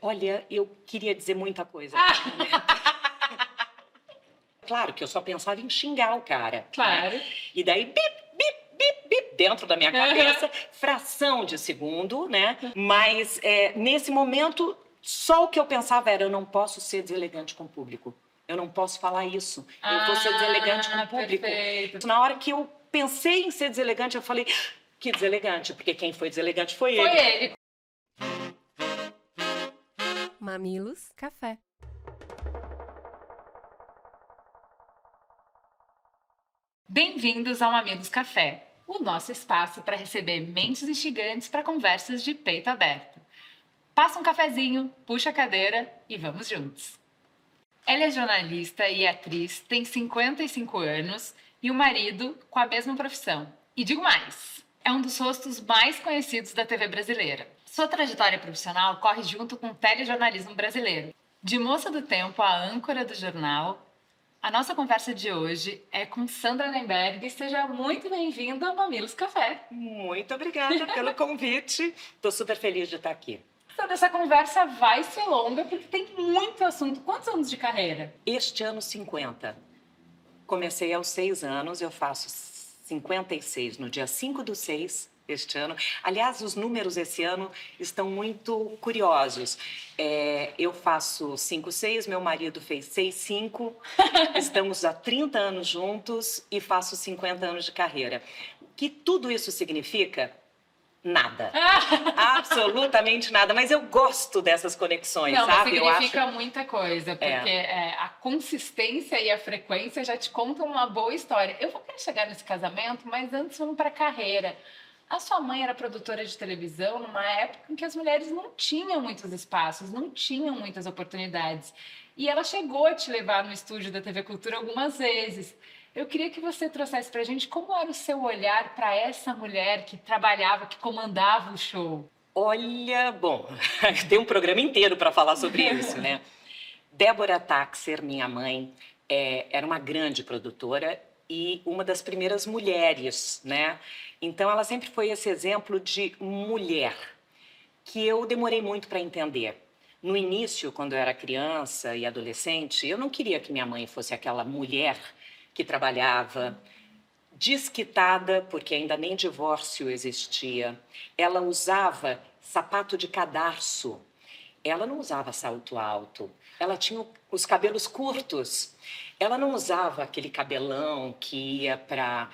Olha, eu queria dizer muita coisa. Claro que eu só pensava em xingar o cara. Claro. Né? E daí, bip, bip, bip, bip, dentro da minha cabeça, fração de segundo, né? Mas nesse momento, só o que eu pensava era: eu não posso ser deselegante com o público. Eu não posso falar isso. Eu vou ser deselegante com o público. Perfeito. Na hora que eu pensei em ser deselegante, eu falei: que deselegante, porque quem foi deselegante foi ele. Foi ele. Mamilos Café. Bem-vindos ao Mamilos Café, o nosso espaço para receber mentes instigantes para conversas de peito aberto. Passa um cafezinho, puxa a cadeira e vamos juntos. Ela é jornalista e atriz, tem 55 anos e um marido com a mesma profissão. E digo mais, é um dos rostos mais conhecidos da TV brasileira. Sua trajetória profissional corre junto com o telejornalismo brasileiro. De moça do tempo à âncora do jornal, a nossa conversa de hoje é com Sandra Nemberg. Seja muito bem-vinda ao Mamilos Café. Muito obrigada pelo convite. Estou super feliz de estar aqui. Sandra, essa conversa vai ser longa porque tem muito assunto. Quantos anos de carreira? Este ano, 50. Comecei aos 6 anos, eu faço 56 no dia 5/6 este ano. Aliás, os números esse ano estão muito curiosos. Eu faço 5/6, meu marido fez 6/5, estamos há 30 anos juntos e faço 50 anos de carreira. O que tudo isso significa? Nada. Absolutamente nada. Mas eu gosto dessas conexões, Não, sabe? significa muita coisa, porque a consistência e a frequência já te contam uma boa história. Eu vou querer chegar nesse casamento, mas antes vamos para a carreira. A sua mãe era produtora de televisão numa época em que as mulheres não tinham muitos espaços, não tinham muitas oportunidades. E ela chegou a te levar no estúdio da TV Cultura algumas vezes. Eu queria que você trouxesse pra gente como era o seu olhar para essa mulher que trabalhava, que comandava o show. Olha, bom, tem um programa inteiro para falar sobre isso, né? Débora Taxer, minha mãe, era uma grande produtora e uma das primeiras mulheres, né? Então, ela sempre foi esse exemplo de mulher que eu demorei muito para entender. No início, quando eu era criança e adolescente, eu não queria que minha mãe fosse aquela mulher que trabalhava desquitada, porque ainda nem divórcio existia. Ela usava sapato de cadarço. Ela não usava salto alto. Ela tinha os cabelos curtos. Ela não usava aquele cabelão que ia para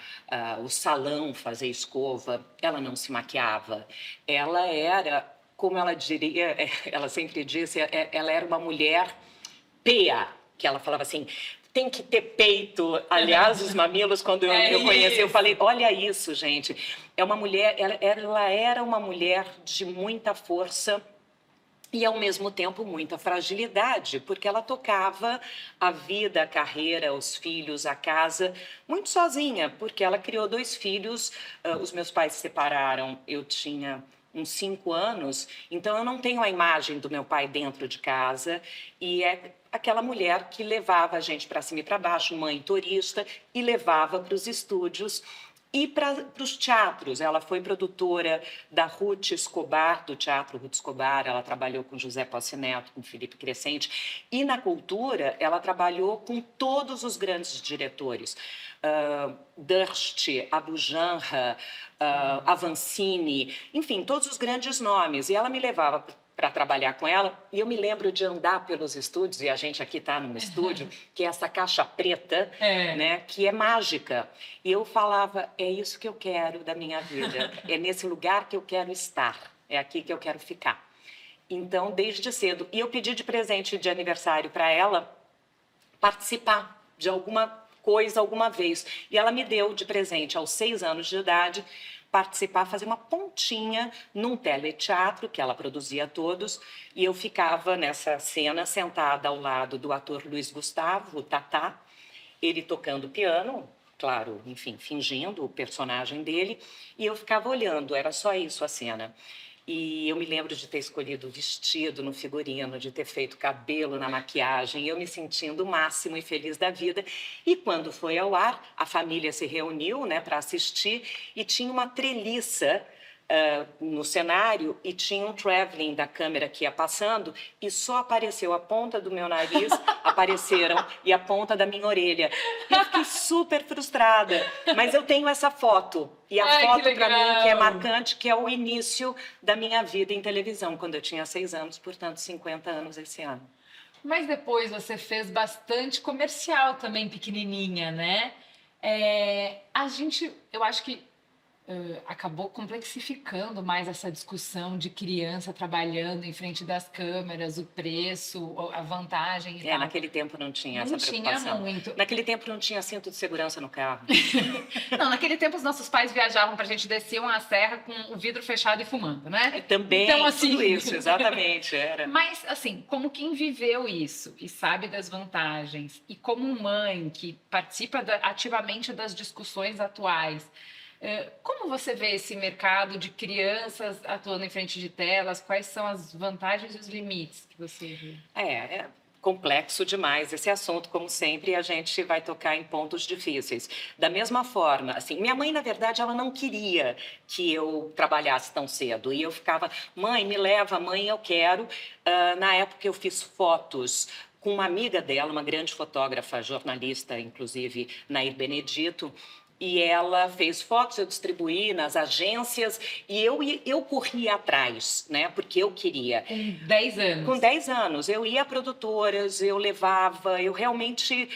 o salão fazer escova. Ela não se maquiava. Ela era, como ela diria, ela sempre disse, ela era uma mulher peia, que ela falava assim: tem que ter peito. Aliás, os mamilos, quando eu conheci, eu falei: olha isso, gente. É uma mulher, ela era uma mulher de muita força e, ao mesmo tempo, muita fragilidade, porque ela tocava a vida, a carreira, os filhos, a casa, muito sozinha, porque ela criou 2 filhos. Os meus pais se separaram, eu tinha uns 5 anos, então eu não tenho a imagem do meu pai dentro de casa, e é aquela mulher que levava a gente para cima e para baixo, mãe turista, e levava para os estúdios e para os teatros. Ela foi produtora da Ruth Escobar, do Teatro Ruth Escobar. Ela trabalhou com José Posse Neto, com Felipe Crescente. E na cultura, ela trabalhou com todos os grandes diretores. Durst, Abu Janra, Avancini, enfim, todos os grandes nomes. E ela me levava para trabalhar com ela, e eu me lembro de andar pelos estúdios, e a gente aqui está num estúdio, que é essa caixa preta, né, que é mágica. E eu falava: é isso que eu quero da minha vida, é nesse lugar que eu quero estar, é aqui que eu quero ficar. Então, desde cedo. E eu pedi de presente de aniversário para ela participar de alguma coisa alguma vez. E ela me deu de presente, aos 6 anos de idade, participar, fazer uma pontinha num teleteatro que ela produzia todos, e eu ficava nessa cena sentada ao lado do ator Luiz Gustavo, o Tatá, ele tocando piano, claro, enfim, fingindo o personagem dele, e eu ficava olhando, era só isso a cena. E eu me lembro de ter escolhido o vestido no figurino, de ter feito cabelo na maquiagem, eu me sentindo o máximo e feliz da vida. E quando foi ao ar, a família se reuniu, né, para assistir, e tinha uma treliça no cenário e tinha um traveling da câmera que ia passando e só apareceu a ponta do meu nariz, apareceram, e a ponta da minha orelha. Eu fiquei super frustrada, mas eu tenho essa foto. E a Ai, foto, que para mim, que é legal. marcante, que é o início da minha vida em televisão, quando eu tinha 6 anos, portanto, 50 anos esse ano. Mas depois você fez bastante comercial também, pequenininha, né? Eu acho que acabou complexificando mais essa discussão de criança trabalhando em frente das câmeras, o preço, a vantagem e tal. Naquele tempo não tinha essa Não tinha preocupação. muito. Naquele tempo não tinha cinto de segurança no carro. Não, naquele tempo os nossos pais viajavam pra gente descer uma serra com o vidro fechado e fumando, né? Também, Então, assim, tudo isso, exatamente, era. Mas, assim, como quem viveu isso e sabe das vantagens, e como mãe que participa ativamente das discussões atuais, como você vê esse mercado de crianças atuando em frente de telas? Quais são as vantagens e os limites que você vê? É complexo demais esse assunto, como sempre, a gente vai tocar em pontos difíceis. Da mesma forma, assim, minha mãe, na verdade, ela não queria que eu trabalhasse tão cedo. E eu ficava, mãe, me leva, mãe, eu quero. Na época, eu fiz fotos com uma amiga dela, uma grande fotógrafa, jornalista, inclusive, Nair Benedito, e ela fez fotos, eu distribuí nas agências e eu corria atrás, né? Porque eu queria. Com 10 anos? Com 10 anos. Eu ia a produtoras, eu levava, eu realmente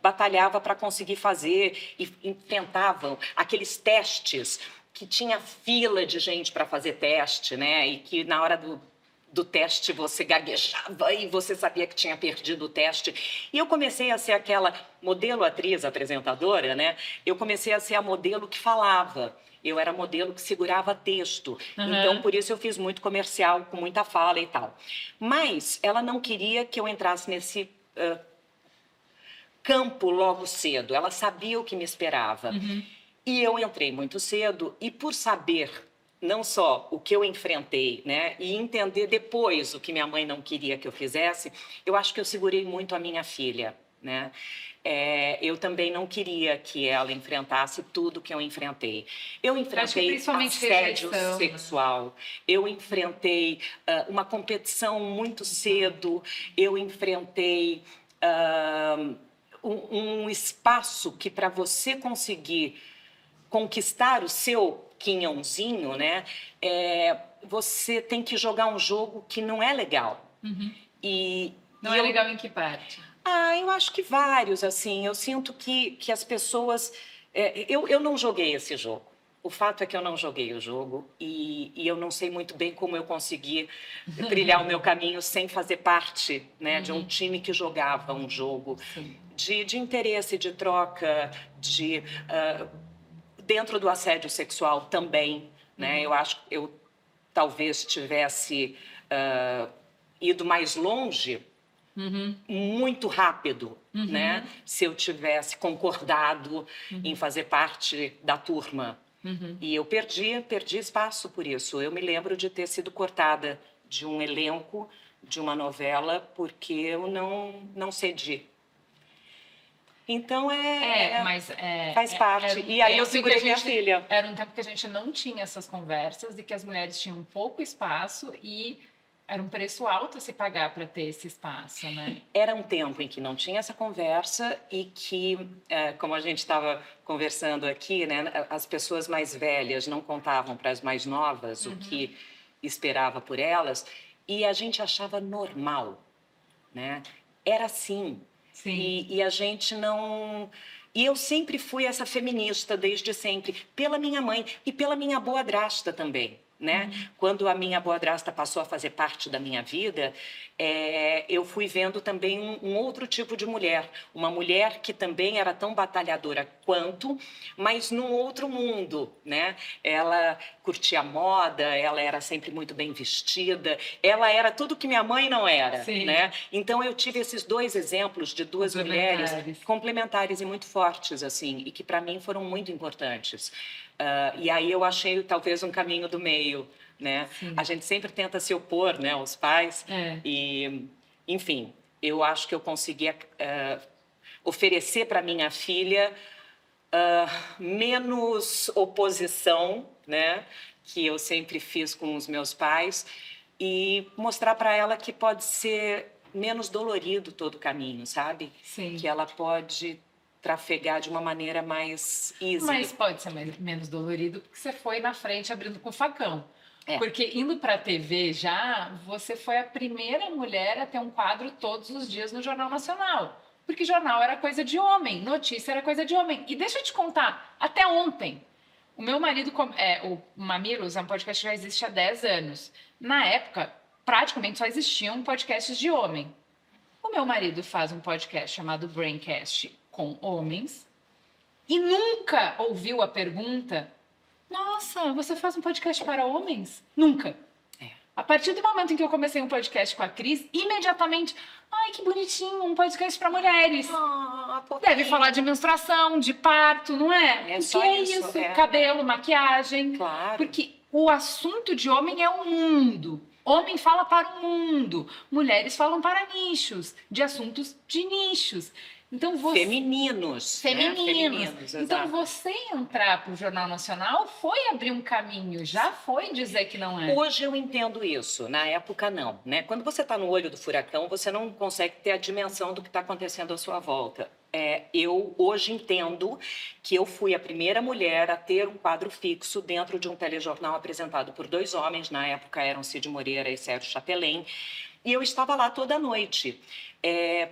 batalhava para conseguir fazer e enfrentava aqueles testes que tinha fila de gente para fazer teste, né? E que na hora do teste você gaguejava e você sabia que tinha perdido o teste. E eu comecei a ser aquela modelo, atriz, apresentadora, né? Eu comecei a ser a modelo que falava. Eu era modelo que segurava texto. Uhum. Então, por isso eu fiz muito comercial, com muita fala e tal. Mas ela não queria que eu entrasse nesse campo logo cedo. Ela sabia o que me esperava. Uhum. E eu entrei muito cedo e por saber não só o que eu enfrentei, né, e entender depois o que minha mãe não queria que eu fizesse, eu acho que eu segurei muito a minha filha, né? Eu também não queria que ela enfrentasse tudo que eu enfrentei. Eu enfrentei assédio sexual, eu enfrentei uma competição muito cedo, eu enfrentei um espaço que para você conseguir conquistar o seu quinhãozinho, né? Você tem que jogar um jogo que não é legal. Uhum. Não é legal em que parte? Eu acho que vários, assim. Eu sinto que as pessoas... eu não joguei esse jogo. O fato é que eu não joguei o jogo e eu não sei muito bem como eu consegui trilhar o meu caminho sem fazer parte, né, de um time que jogava um jogo de interesse, de troca, dentro do assédio sexual também, né? Eu acho que eu talvez tivesse ido mais longe, muito rápido, né? Se eu tivesse concordado em fazer parte da turma. E eu perdi espaço por isso. Eu me lembro de ter sido cortada de um elenco de uma novela porque eu não cedi. Então faz parte. E aí eu segurei minha filha. Era um tempo que a gente não tinha essas conversas e que as mulheres tinham pouco espaço e era um preço alto a se pagar para ter esse espaço, né? Era um tempo em que não tinha essa conversa e que, como a gente estava conversando aqui, né, as pessoas mais velhas não contavam para as mais novas o que esperava por elas e a gente achava normal, né? Era assim. Sim. E a gente não... E eu sempre fui essa feminista, desde sempre, pela minha mãe e pela minha boadrasta também, né? Quando a minha boadrasta passou a fazer parte da minha vida, eu fui vendo também um outro tipo de mulher. Uma mulher que também era tão batalhadora quanto, mas num outro mundo, né? Ela curtia moda, ela era sempre muito bem vestida, ela era tudo que minha mãe não era, né? Então eu tive esses dois exemplos de duas mulheres complementares e muito fortes, assim, e que para mim foram muito importantes. E aí eu achei talvez um caminho do meio, né? A gente sempre tenta se opor, né, aos pais. E, enfim, eu acho que eu conseguia oferecer para minha filha menos oposição, né, que eu sempre fiz com os meus pais e mostrar para ela que pode ser menos dolorido todo o caminho, sabe? Sim. Que ela pode trafegar de uma maneira mais easy. Mas pode ser menos dolorido porque você foi na frente abrindo com facão. É. Porque indo para a TV já, você foi a primeira mulher a ter um quadro todos os dias no Jornal Nacional. Porque jornal era coisa de homem, notícia era coisa de homem. E deixa eu te contar, até ontem, o meu marido, o Mamilos é um podcast que já existe há 10 anos. Na época, praticamente só existiam podcasts de homem. O meu marido faz um podcast chamado Braincast com homens e nunca ouviu a pergunta: nossa, você faz um podcast para homens? Nunca. A partir do momento em que eu comecei um podcast com a Cris, imediatamente, ai, que bonitinho, um podcast para mulheres. Deve falar de menstruação, de parto, não é? É O só que é isso, isso? é. Cabelo, maquiagem. Claro. Porque o assunto de homem é o mundo. Homem fala para o mundo. Mulheres falam para nichos, de assuntos de nichos. Então você... Femininos. Né? Femininos. Então exato. você entrar para o Jornal Nacional foi abrir um caminho, já foi dizer que não é. Hoje eu entendo isso, na época não, né? Quando você está no olho do furacão, você não consegue ter a dimensão do que está acontecendo à sua volta. Eu hoje entendo que eu fui a primeira mulher a ter um quadro fixo dentro de um telejornal apresentado por 2 homens, na época eram Cid Moreira e Sérgio Chapelain, e eu estava lá toda noite.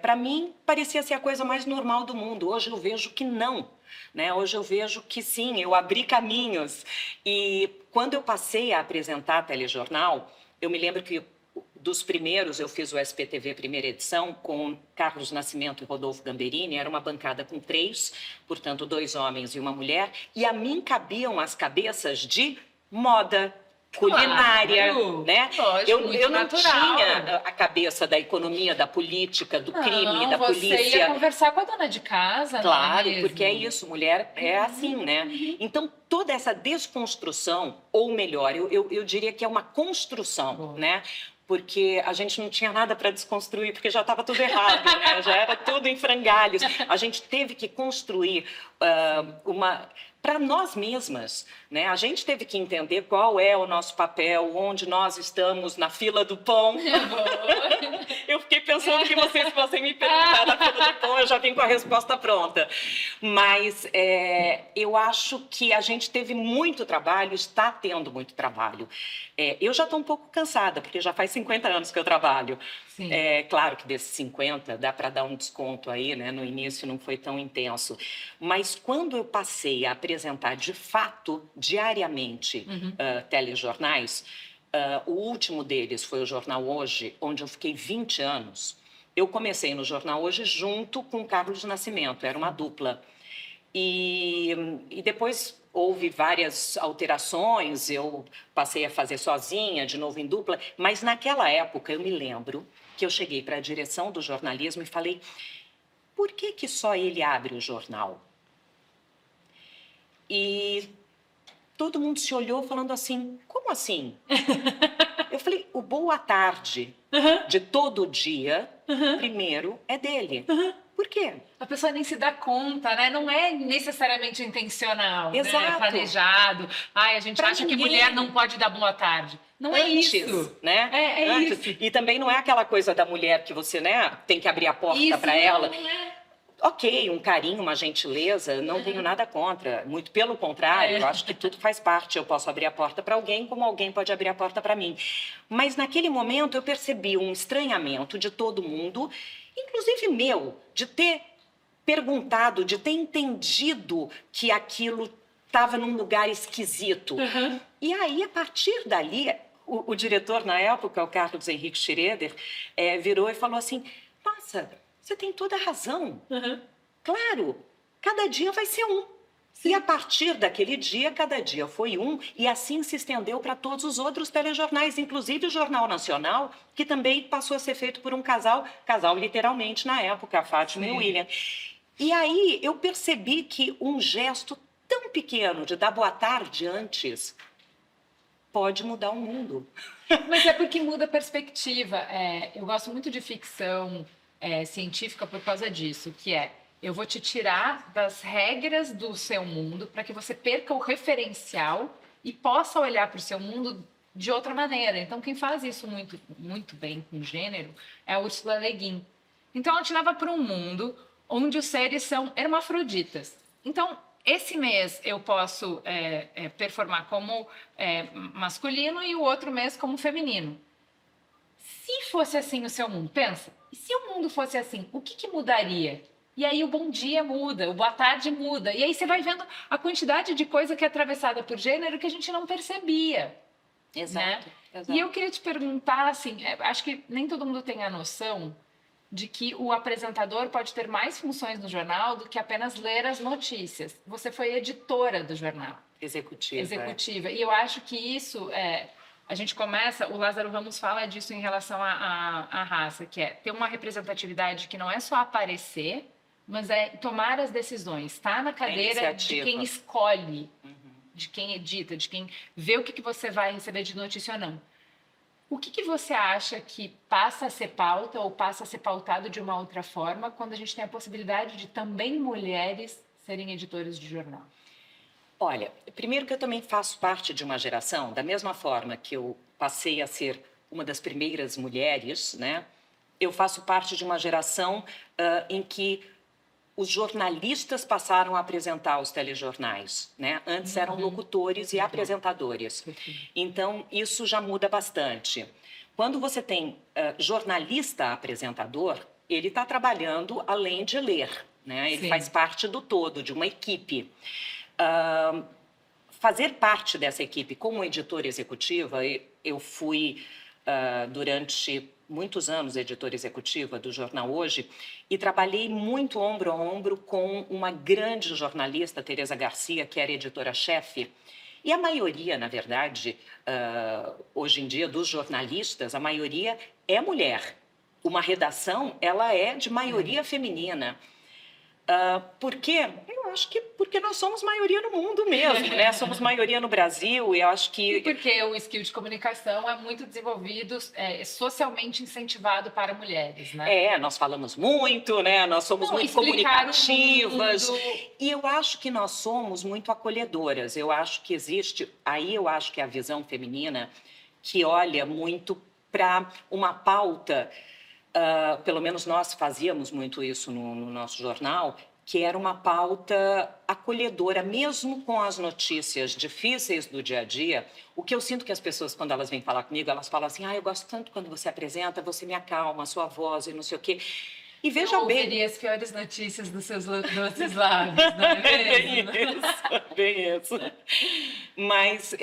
Para mim, parecia ser a coisa mais normal do mundo. Hoje eu vejo que não. Né? Hoje eu vejo que sim, eu abri caminhos. E quando eu passei a apresentar telejornal, eu me lembro que dos primeiros eu fiz o SPTV primeira edição com Carlos Nascimento e Rodolfo Gamberini. Era uma bancada com 3, portanto 2 homens e uma mulher. E a mim cabiam as cabeças de moda, culinária, claro, né? Lógico, eu não natural. tinha a cabeça da economia, da política, do crime, da polícia. Você ia conversar com a dona de casa, Claro, não é mesmo? porque é isso, mulher é assim, né? Então, toda essa desconstrução, ou melhor, eu diria que é uma construção, né? Porque a gente não tinha nada para desconstruir, porque já estava tudo errado, né? Já era tudo em frangalhos. A gente teve que construir para nós mesmas, né? A gente teve que entender qual é o nosso papel, onde nós estamos na fila do pão. Eu fiquei pensando que vocês fossem me perguntar na fila do pão, eu já vim com a resposta pronta. Mas eu acho que a gente teve muito trabalho, está tendo muito trabalho. Eu já estou um pouco cansada, porque já faz 50 anos que eu trabalho. Sim. Claro que desses 50 dá para dar um desconto aí, né? No início não foi tão intenso. Mas quando eu passei a apresentar de fato, diariamente, telejornais, o último deles foi o Jornal Hoje, onde eu fiquei 20 anos. Eu comecei no Jornal Hoje junto com Carlos Nascimento, era uma dupla. E depois houve várias alterações, eu passei a fazer sozinha, de novo em dupla, mas naquela época eu me lembro que eu cheguei para a direção do jornalismo e falei: por que só ele abre o jornal? E todo mundo se olhou falando assim: como assim? Eu falei: o boa tarde de todo dia, primeiro, é dele. Por quê? A pessoa nem se dá conta, né? Não é necessariamente intencional, Exato. né? Planejado. Ai, a gente Pra acha que ninguém. mulher não pode dar boa tarde. Não é Antes, isso. né? É Antes. isso. E também não é aquela coisa da mulher que você, né, tem que abrir a porta Isso para ela. não é. Ok, um carinho, uma gentileza, não tenho nada contra. Muito pelo contrário, eu acho que tudo faz parte. Eu posso abrir a porta para alguém, como alguém pode abrir a porta para mim. Mas naquele momento eu percebi um estranhamento de todo mundo, inclusive meu, de ter perguntado, de ter entendido que aquilo estava num lugar esquisito. E aí, a partir dali, o diretor na época, o Carlos Henrique Schroeder, virou e falou assim: nossa, você tem toda a razão. Claro, cada dia vai ser um. Sim. E a partir daquele dia, cada dia foi um, e assim se estendeu para todos os outros telejornais, inclusive o Jornal Nacional, que também passou a ser feito por um casal literalmente na época, a Fátima e o William. E aí eu percebi que um gesto tão pequeno de dar boa tarde antes pode mudar o mundo. Mas é porque muda a perspectiva. Eu gosto muito de ficção científica por causa disso, que eu vou te tirar das regras do seu mundo para que você perca o referencial e possa olhar para o seu mundo de outra maneira. Então, quem faz isso muito, muito bem com gênero é a Ursula Le Guin. Então, ela te leva para um mundo onde os seres são hermafroditas. Então, esse mês eu posso performar como masculino e o outro mês como feminino. Se fosse assim o seu mundo, pensa, e se o mundo fosse assim, o que mudaria? E aí o bom dia muda, o boa tarde muda. E aí você vai vendo a quantidade de coisa que é atravessada por gênero que a gente não percebia. Exato, Né? exato. E eu queria te perguntar, assim, acho que nem todo mundo tem a noção de que o apresentador pode ter mais funções no jornal do que apenas ler as notícias. Você foi editora do jornal. Executiva. E eu acho que isso a gente começa, o Lázaro Ramos fala disso em relação à raça, que é ter uma representatividade que não é só aparecer, mas é tomar as decisões, estar na cadeira de quem escolhe, de quem edita, de quem vê o que você vai receber de notícia ou não. O que você acha que passa a ser pauta ou passa a ser pautado de uma outra forma quando a gente tem a possibilidade de também mulheres serem editoras de jornal? Olha, primeiro que eu também faço parte de uma geração, da mesma forma que eu passei a ser uma das primeiras mulheres, né? Eu faço parte de uma geração em que os jornalistas passaram a apresentar os telejornais, né? Antes eram locutores e apresentadores. Então, isso já muda bastante. Quando você tem jornalista apresentador, ele está trabalhando além de ler, né? Ele faz parte do todo, de uma equipe. Fazer parte dessa equipe como editora executiva, eu fui durante muitos anos editora executiva do jornal Hoje e trabalhei muito ombro a ombro com uma grande jornalista, Tereza Garcia, que era editora-chefe. E a maioria, na verdade, hoje em dia, dos jornalistas, a maioria é mulher. Uma redação, ela é de maioria feminina. Por quê? Eu acho que porque nós somos maioria no mundo mesmo, né? Somos maioria no Brasil e eu acho que... E porque o skill de comunicação é muito desenvolvido, socialmente incentivado para mulheres, né? Nós falamos muito, né? Nós somos muito comunicativas. E eu acho que nós somos muito acolhedoras. Eu acho que existe... Aí eu acho que é a visão feminina que olha muito para uma pauta... pelo menos nós fazíamos muito isso no nosso jornal, que era uma pauta acolhedora, mesmo com as notícias difíceis do dia a dia. O que eu sinto que as pessoas, quando elas vêm falar comigo, elas falam assim, eu gosto tanto quando você apresenta, você me acalma, a sua voz e não sei o quê. E veja bem... Eu ouviria as piores notícias dos seus doces lábios, não é mesmo? Bem isso. Mas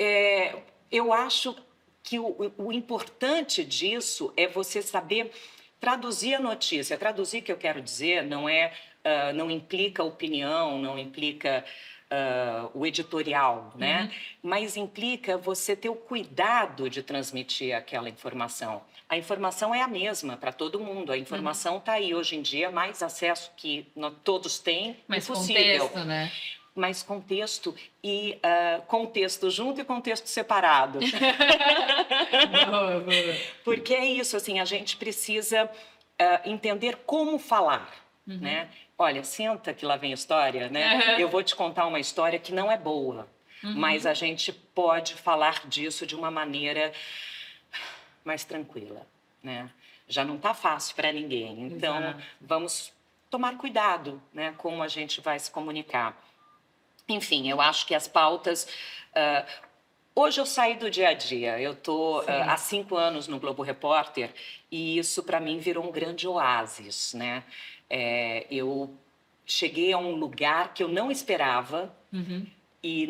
eu acho que o importante disso é você saber... Traduzir a notícia. Traduzir, que eu quero dizer, não implica opinião, não implica o editorial, né? Mas implica você ter o cuidado de transmitir aquela informação. A informação é a mesma para todo mundo. A informação está aí hoje em dia, mais acesso que todos têm, mais possível. Contexto, né? Mais contexto e contexto junto e contexto separado. Boa. Porque é isso, assim, a gente precisa entender como falar, né? Olha, senta que lá vem a história, né? Eu vou te contar uma história que não é boa, mas a gente pode falar disso de uma maneira mais tranquila, né? Já não está fácil para ninguém, então vamos tomar cuidado, né? Como a gente vai se comunicar. Enfim, eu acho que as pautas... Hoje eu saí do dia a dia, eu estou há 5 anos no Globo Repórter e isso para mim virou um grande oásis, né? Eu cheguei a um lugar que eu não esperava e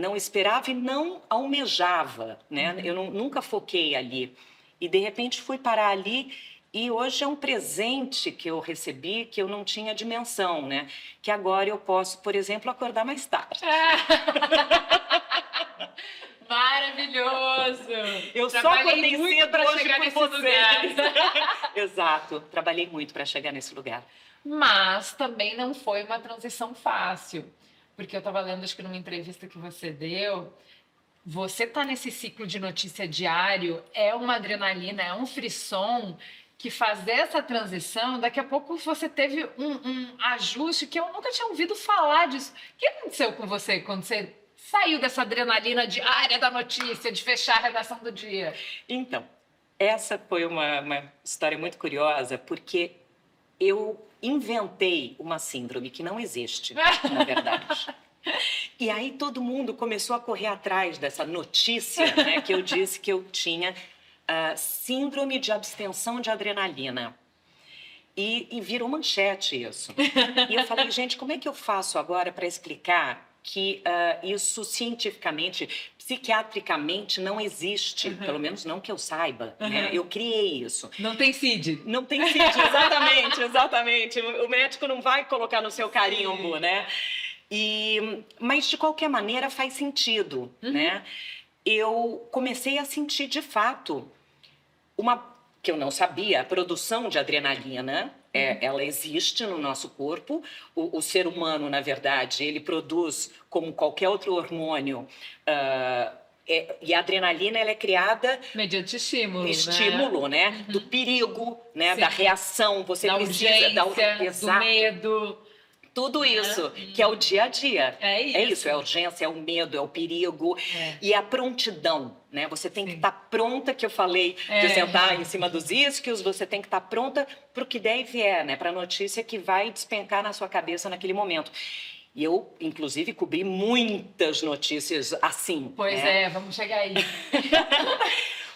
não almejava, né? Eu nunca foquei ali e de repente fui parar ali e hoje é um presente que eu recebi que eu não tinha dimensão, né? Que agora eu posso, por exemplo, acordar mais tarde. Maravilhoso! Eu só acordei cedo para hoje chegar por nesse vocês. lugar. Exato, trabalhei muito para chegar nesse lugar. Mas também não foi uma transição fácil, porque eu estava lendo, acho que numa entrevista que você deu, você tá nesse ciclo de notícia diário, é uma adrenalina, é um frisson, que fazer essa transição, daqui a pouco você teve um ajuste que eu nunca tinha ouvido falar disso. O que aconteceu com você quando você saiu dessa adrenalina diária da notícia, de fechar a redação do dia? Então, essa foi uma história muito curiosa, porque eu inventei uma síndrome que não existe, na verdade. E aí todo mundo começou a correr atrás dessa notícia, né, que eu disse que eu tinha síndrome de abstenção de adrenalina. E virou manchete isso. E eu falei, gente, como é que eu faço agora para explicar que isso cientificamente, psiquiatricamente não existe, pelo menos não que eu saiba, né? Eu criei isso. Não tem CID. Não tem sítio, exatamente. O médico não vai colocar no seu carimbo, né? Mas, de qualquer maneira, faz sentido, né? Eu comecei a sentir, de fato, que eu não sabia, a produção de adrenalina, ela existe no nosso corpo. O ser humano, na verdade, ele produz como qualquer outro hormônio, e a adrenalina ela é criada Mediante estímulo, né? Do perigo, né? Da reação, você da precisa urgência, do medo. Tudo isso, que é o dia a dia. É isso. É a urgência, é o medo, é o perigo. E a prontidão, né? Você tem que estar pronta, que eu falei, de sentar em cima dos isquios, você tem que estar pronta para o que der e vier, né? Para a notícia que vai despencar na sua cabeça naquele momento. E eu, inclusive, cobri muitas notícias assim. Pois né? Vamos chegar aí.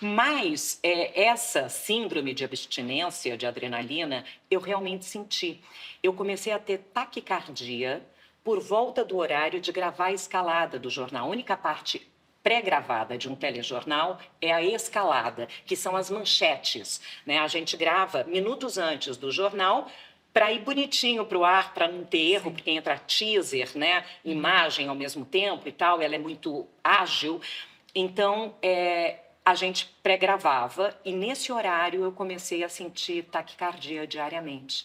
Mas essa síndrome de abstinência de adrenalina, eu realmente senti. Eu comecei a ter taquicardia por volta do horário de gravar a escalada do jornal. A única parte pré-gravada de um telejornal é a escalada, que são as manchetes, né? A gente grava minutos antes do jornal para ir bonitinho para o ar, para não ter erro, porque entra teaser, né? Imagem ao mesmo tempo e tal, ela é muito ágil. Então, a gente pré-gravava e nesse horário eu comecei a sentir taquicardia diariamente.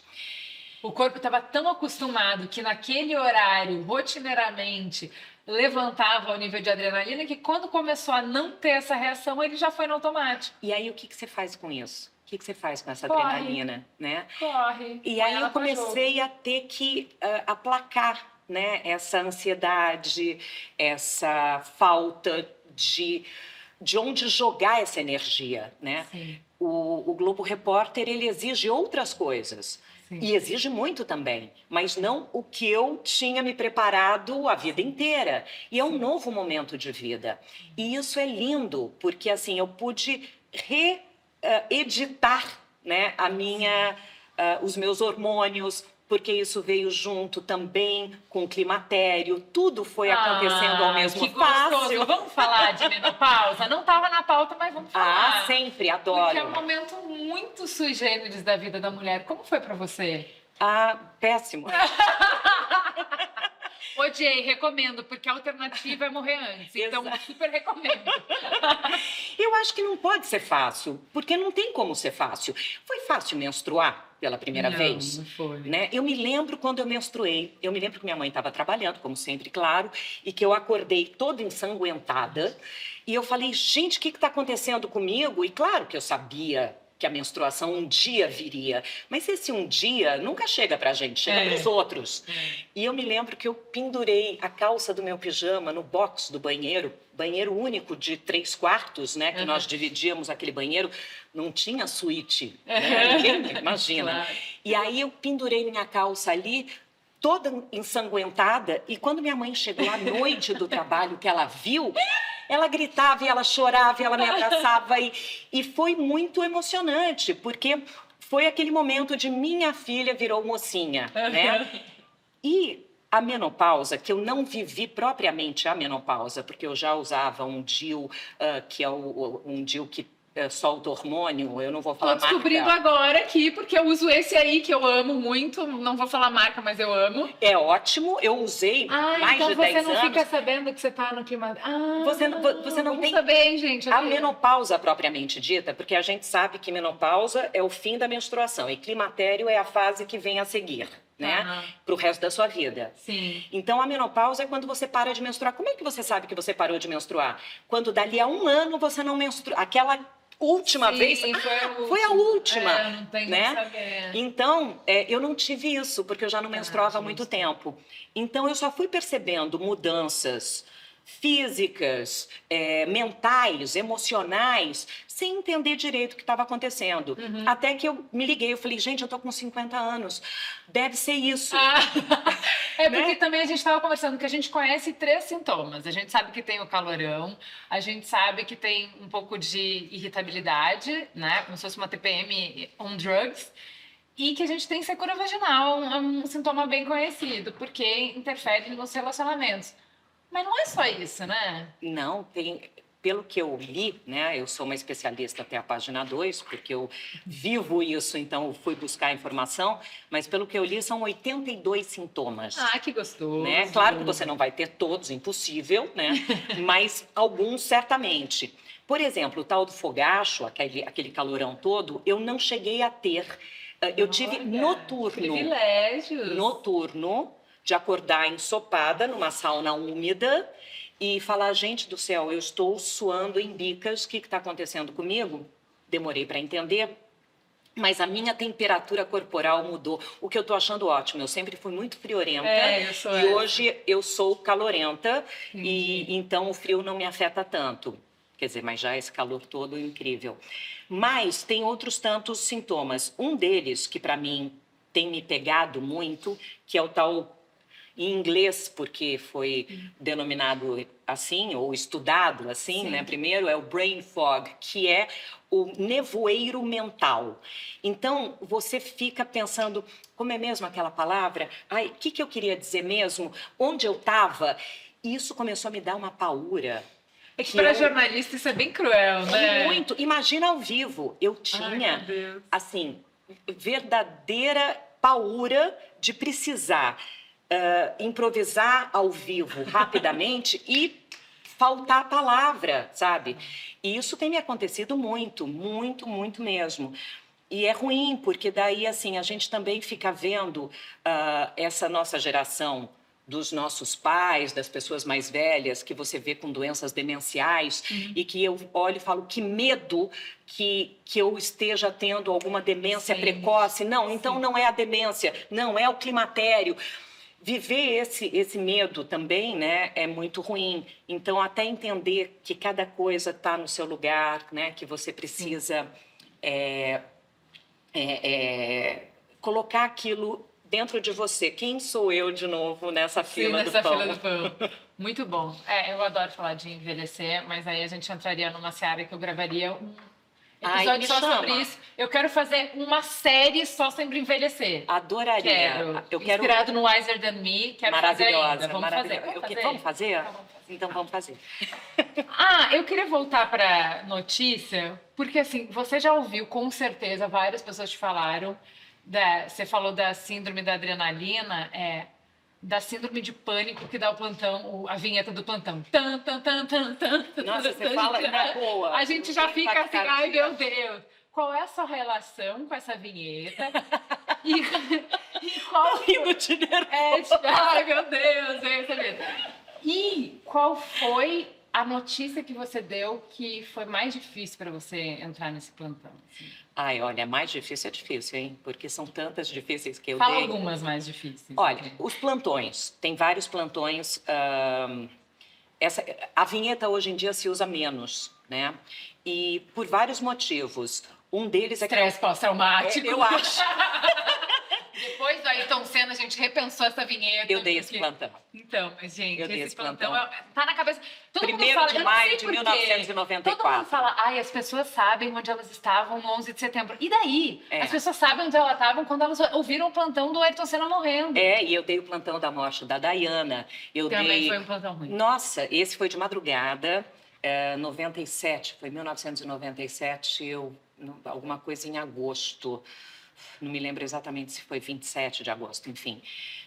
O corpo estava tão acostumado que naquele horário, rotineiramente, levantava o nível de adrenalina que quando começou a não ter essa reação, ele já foi no automático. E aí o que você faz com isso? O que você faz com essa Corre. Adrenalina, né? Corre. E aí eu comecei a ter que aplacar, né, essa ansiedade, essa falta de onde jogar essa energia, né? O Globo Repórter, ele exige outras coisas. Sim. E exige muito também, mas não o que eu tinha me preparado a vida inteira. E é um novo momento de vida. E isso é lindo, porque assim eu pude reeditar, né, os meus hormônios, porque isso veio junto também com o climatério, tudo foi acontecendo ao mesmo tempo. Gostoso. Vamos falar de menopausa? Não estava na pauta, mas vamos falar. Sempre, adoro. Porque é um momento muito sui generis da vida da mulher. Como foi para você? Péssimo. Odiei, recomendo, porque a alternativa é morrer antes. Então, super recomendo. Eu acho que não pode ser fácil, porque não tem como ser fácil. Foi fácil menstruar pela primeira vez? Não foi. Né? Eu me lembro quando eu menstruei. Eu me lembro que minha mãe estava trabalhando, como sempre, claro, e que eu acordei toda ensanguentada. E eu falei, gente, o que está acontecendo comigo? E claro que eu sabia que a menstruação um dia viria. Mas esse um dia nunca chega pra gente, chega pros outros. E eu me lembro que eu pendurei a calça do meu pijama no box do banheiro único de 3 quartos, né? Que nós dividíamos aquele banheiro, não tinha suíte, né? Ninguém imagina. Claro. E aí eu pendurei minha calça ali, toda ensanguentada, e quando minha mãe chegou à noite do trabalho, que ela viu, ela gritava e ela chorava e ela me abraçava e foi muito emocionante, porque foi aquele momento de minha filha virou mocinha, né? E a menopausa, que eu não vivi propriamente a menopausa, porque eu já usava um DIU, que é um DIU que solta hormônio, eu não vou falar marca. Tô descobrindo agora aqui, porque eu uso esse aí que eu amo muito, não vou falar marca, mas eu amo. É ótimo, eu usei mais então de 10 anos. Você não fica sabendo que você tá no clima... Você não tem saber, hein, gente? A menopausa propriamente dita, porque a gente sabe que menopausa é o fim da menstruação e climatério é a fase que vem a seguir, né? Pro resto da sua vida. Sim. Então, a menopausa é quando você para de menstruar. Como é que você sabe que você parou de menstruar? Quando dali a 1 ano você não menstrua. Aquela última vez, foi a última, não tem né? como saber. Então, eu não tive isso, porque eu já não menstruava há muito tempo. Então, eu só fui percebendo mudanças físicas, mentais, emocionais, sem entender direito o que estava acontecendo. Até que eu me liguei, eu falei, gente, eu tô com 50 anos, deve ser isso. É porque também a gente estava conversando que a gente conhece 3 sintomas. A gente sabe que tem o calorão, a gente sabe que tem um pouco de irritabilidade, né? Como se fosse uma TPM on drugs. E que a gente tem secura vaginal, um sintoma bem conhecido, porque interfere nos relacionamentos. Mas não é só isso, né? Não, pelo que eu li, né, eu sou uma especialista até a página 2, porque eu vivo isso, então eu fui buscar a informação, mas pelo que eu li, são 82 sintomas. Ah, que gostoso. Né? Claro que você não vai ter todos, impossível, né? Mas alguns certamente. Por exemplo, o tal do fogacho, aquele calorão todo, eu não cheguei a ter. Eu tive noturno. Privilégios. Noturno, de acordar ensopada numa sauna úmida e falar, gente do céu, eu estou suando em bicas, o que está acontecendo comigo? Demorei para entender, mas a minha temperatura corporal mudou, o que eu estou achando ótimo. Eu sempre fui muito friorenta e hoje eu sou calorenta e então o frio não me afeta tanto. Quer dizer, mas já esse calor todo é incrível. Mas tem outros tantos sintomas. Um deles, que para mim tem me pegado muito, que é o tal, em inglês, porque foi denominado assim, ou estudado assim, né? Primeiro é o brain fog, que é o nevoeiro mental. Então, você fica pensando, como é mesmo aquela palavra? Ai, o que eu queria dizer mesmo? Onde eu estava? E isso começou a me dar uma paúra. É que para jornalista isso é bem cruel, né? Muito. Imagina ao vivo. Eu tinha, assim, verdadeira paura de precisar improvisar ao vivo rapidamente e faltar a palavra, sabe? E isso tem me acontecido muito, muito, muito mesmo. E é ruim, porque daí, assim, a gente também fica vendo essa nossa geração dos nossos pais, das pessoas mais velhas, que você vê com doenças demenciais, e que eu olho e falo, que medo que eu esteja tendo alguma demência precoce. Não, então não é a demência, não, é o climatério. Viver esse medo também, né, é muito ruim. Então, até entender que cada coisa está no seu lugar, né, que você precisa colocar aquilo dentro de você. Quem sou eu de novo nessa fila do pão? Muito bom. Eu adoro falar de envelhecer, mas aí a gente entraria numa seara que eu gravaria um episódio só sobre isso. Eu quero fazer uma série só sobre envelhecer. Adoraria. Inspirado no Wiser Than Me. Quero maravilhosa, fazer ainda. Vamos fazer? Então vamos fazer. Eu queria voltar para notícia, porque assim, você já ouviu com certeza, várias pessoas te falaram. Você falou da síndrome da adrenalina, da síndrome de pânico que dá o plantão, a vinheta do plantão. Tan, tan, tan, tan, tan, nossa, você fala na boa. A gente já fica assim, ai meu Deus. Qual é a sua relação com essa vinheta? E qual... rindo de nervoso. Ai meu Deus, E qual foi a notícia que você deu que foi mais difícil para você entrar nesse plantão? Assim? Ai, olha, mais difícil é difícil, hein? Porque são tantas difíceis que eu Fala dei. Algumas mais difíceis. Olha, os plantões. Tem vários plantões. A vinheta hoje em dia se usa menos, né? E por vários motivos. Um deles é que... Estresse pós-traumático. Eu acho. Depois do Ayrton Senna, a gente repensou essa vinheta. Eu dei esse plantão. Então, mas, gente, esse plantão tá na cabeça. Todo 1º mundo fala, de maio de 1994. Todo mundo fala, as pessoas sabem onde elas estavam no 11 de setembro. E daí? As pessoas sabem onde elas estavam quando elas ouviram o plantão do Ayrton Senna morrendo. E eu dei o plantão da morte da Diana. Também foi um plantão ruim. Nossa, esse foi de madrugada, 97, foi 1997, alguma coisa em agosto. Não me lembro exatamente se foi 27 de agosto, enfim.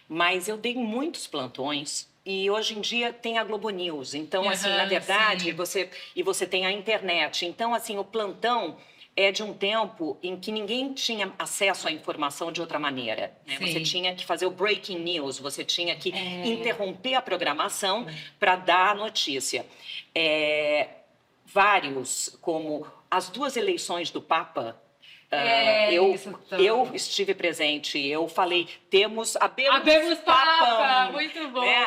Mas eu dei muitos plantões e hoje em dia tem a Globo News. Então, assim, na verdade, você tem a internet. Então, assim, o plantão é de um tempo em que ninguém tinha acesso à informação de outra maneira. Né? Você tinha que fazer o breaking news, você tinha que interromper a programação para dar a notícia. Vários, como as 2 eleições do Papa, Eu estive presente, eu falei, Abemos papa, muito bom. Né?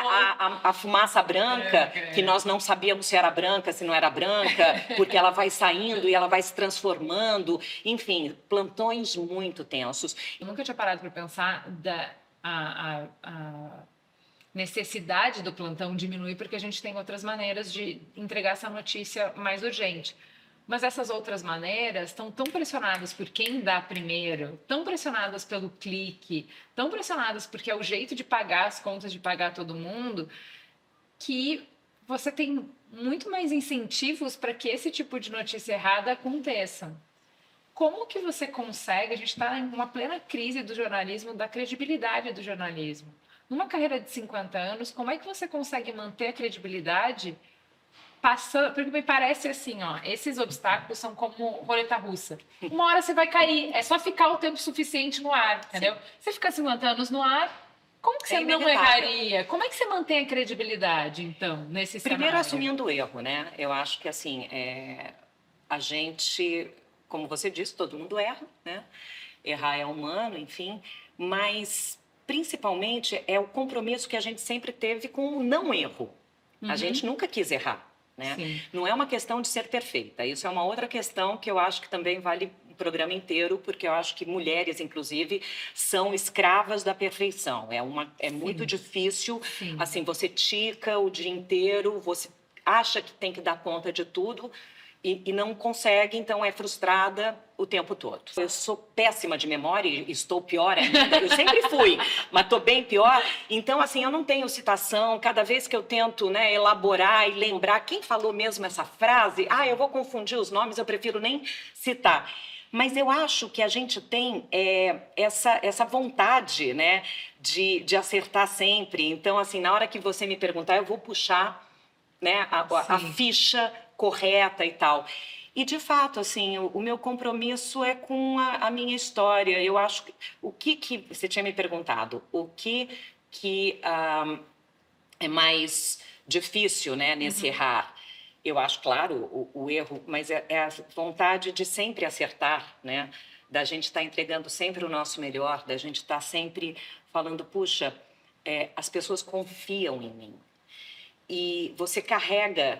A fumaça branca, que nós não sabíamos se era branca, se não era branca, porque ela vai saindo e ela vai se transformando. Enfim, plantões muito tensos. Eu nunca tinha parado para pensar a necessidade do plantão diminuir porque a gente tem outras maneiras de entregar essa notícia mais urgente. Mas essas outras maneiras estão tão pressionadas por quem dá primeiro, tão pressionadas pelo clique, tão pressionadas porque é o jeito de pagar as contas, de pagar todo mundo, que você tem muito mais incentivos para que esse tipo de notícia errada aconteça. Como que você consegue? A gente está em uma plena crise do jornalismo, da credibilidade do jornalismo. Numa carreira de 50 anos, como é que você consegue manter a credibilidade passando? Porque me parece assim, ó, esses obstáculos são como roleta russa. Uma hora você vai cair, é só ficar o tempo suficiente no ar, entendeu? Sim. Você fica 50 anos no ar, como que você não erraria? Como é que você mantém a credibilidade, então, nesse cenário? Primeiro, assumindo o erro, né? Eu acho que, assim, a gente, como você disse, todo mundo erra, né? Errar é humano, enfim, mas principalmente é o compromisso que a gente sempre teve com o não erro. A gente nunca quis errar. Né? Não é uma questão de ser perfeita, isso é uma outra questão que eu acho que também vale o programa inteiro, porque eu acho que mulheres, inclusive, são escravas da perfeição. É muito difícil, assim, você tica o dia inteiro, você acha que tem que dar conta de tudo e não consegue, então é frustrada o tempo todo. Eu sou péssima de memória e estou pior ainda. Eu sempre fui, mas estou bem pior. Então, assim, eu não tenho citação. Cada vez que eu tento, né, elaborar e lembrar quem falou mesmo essa frase, eu vou confundir os nomes, eu prefiro nem citar. Mas eu acho que a gente tem essa vontade, né, de acertar sempre. Então, assim, na hora que você me perguntar, eu vou puxar, né, a ficha correta e tal. E, de fato, assim, o meu compromisso é com a minha história. Eu acho que o que você tinha me perguntado, o que é mais difícil, né, nesse errar? Eu acho, claro, o erro, mas é a vontade de sempre acertar, né? Da gente estar entregando sempre o nosso melhor, da gente estar sempre falando, puxa, as pessoas confiam em mim. E você carrega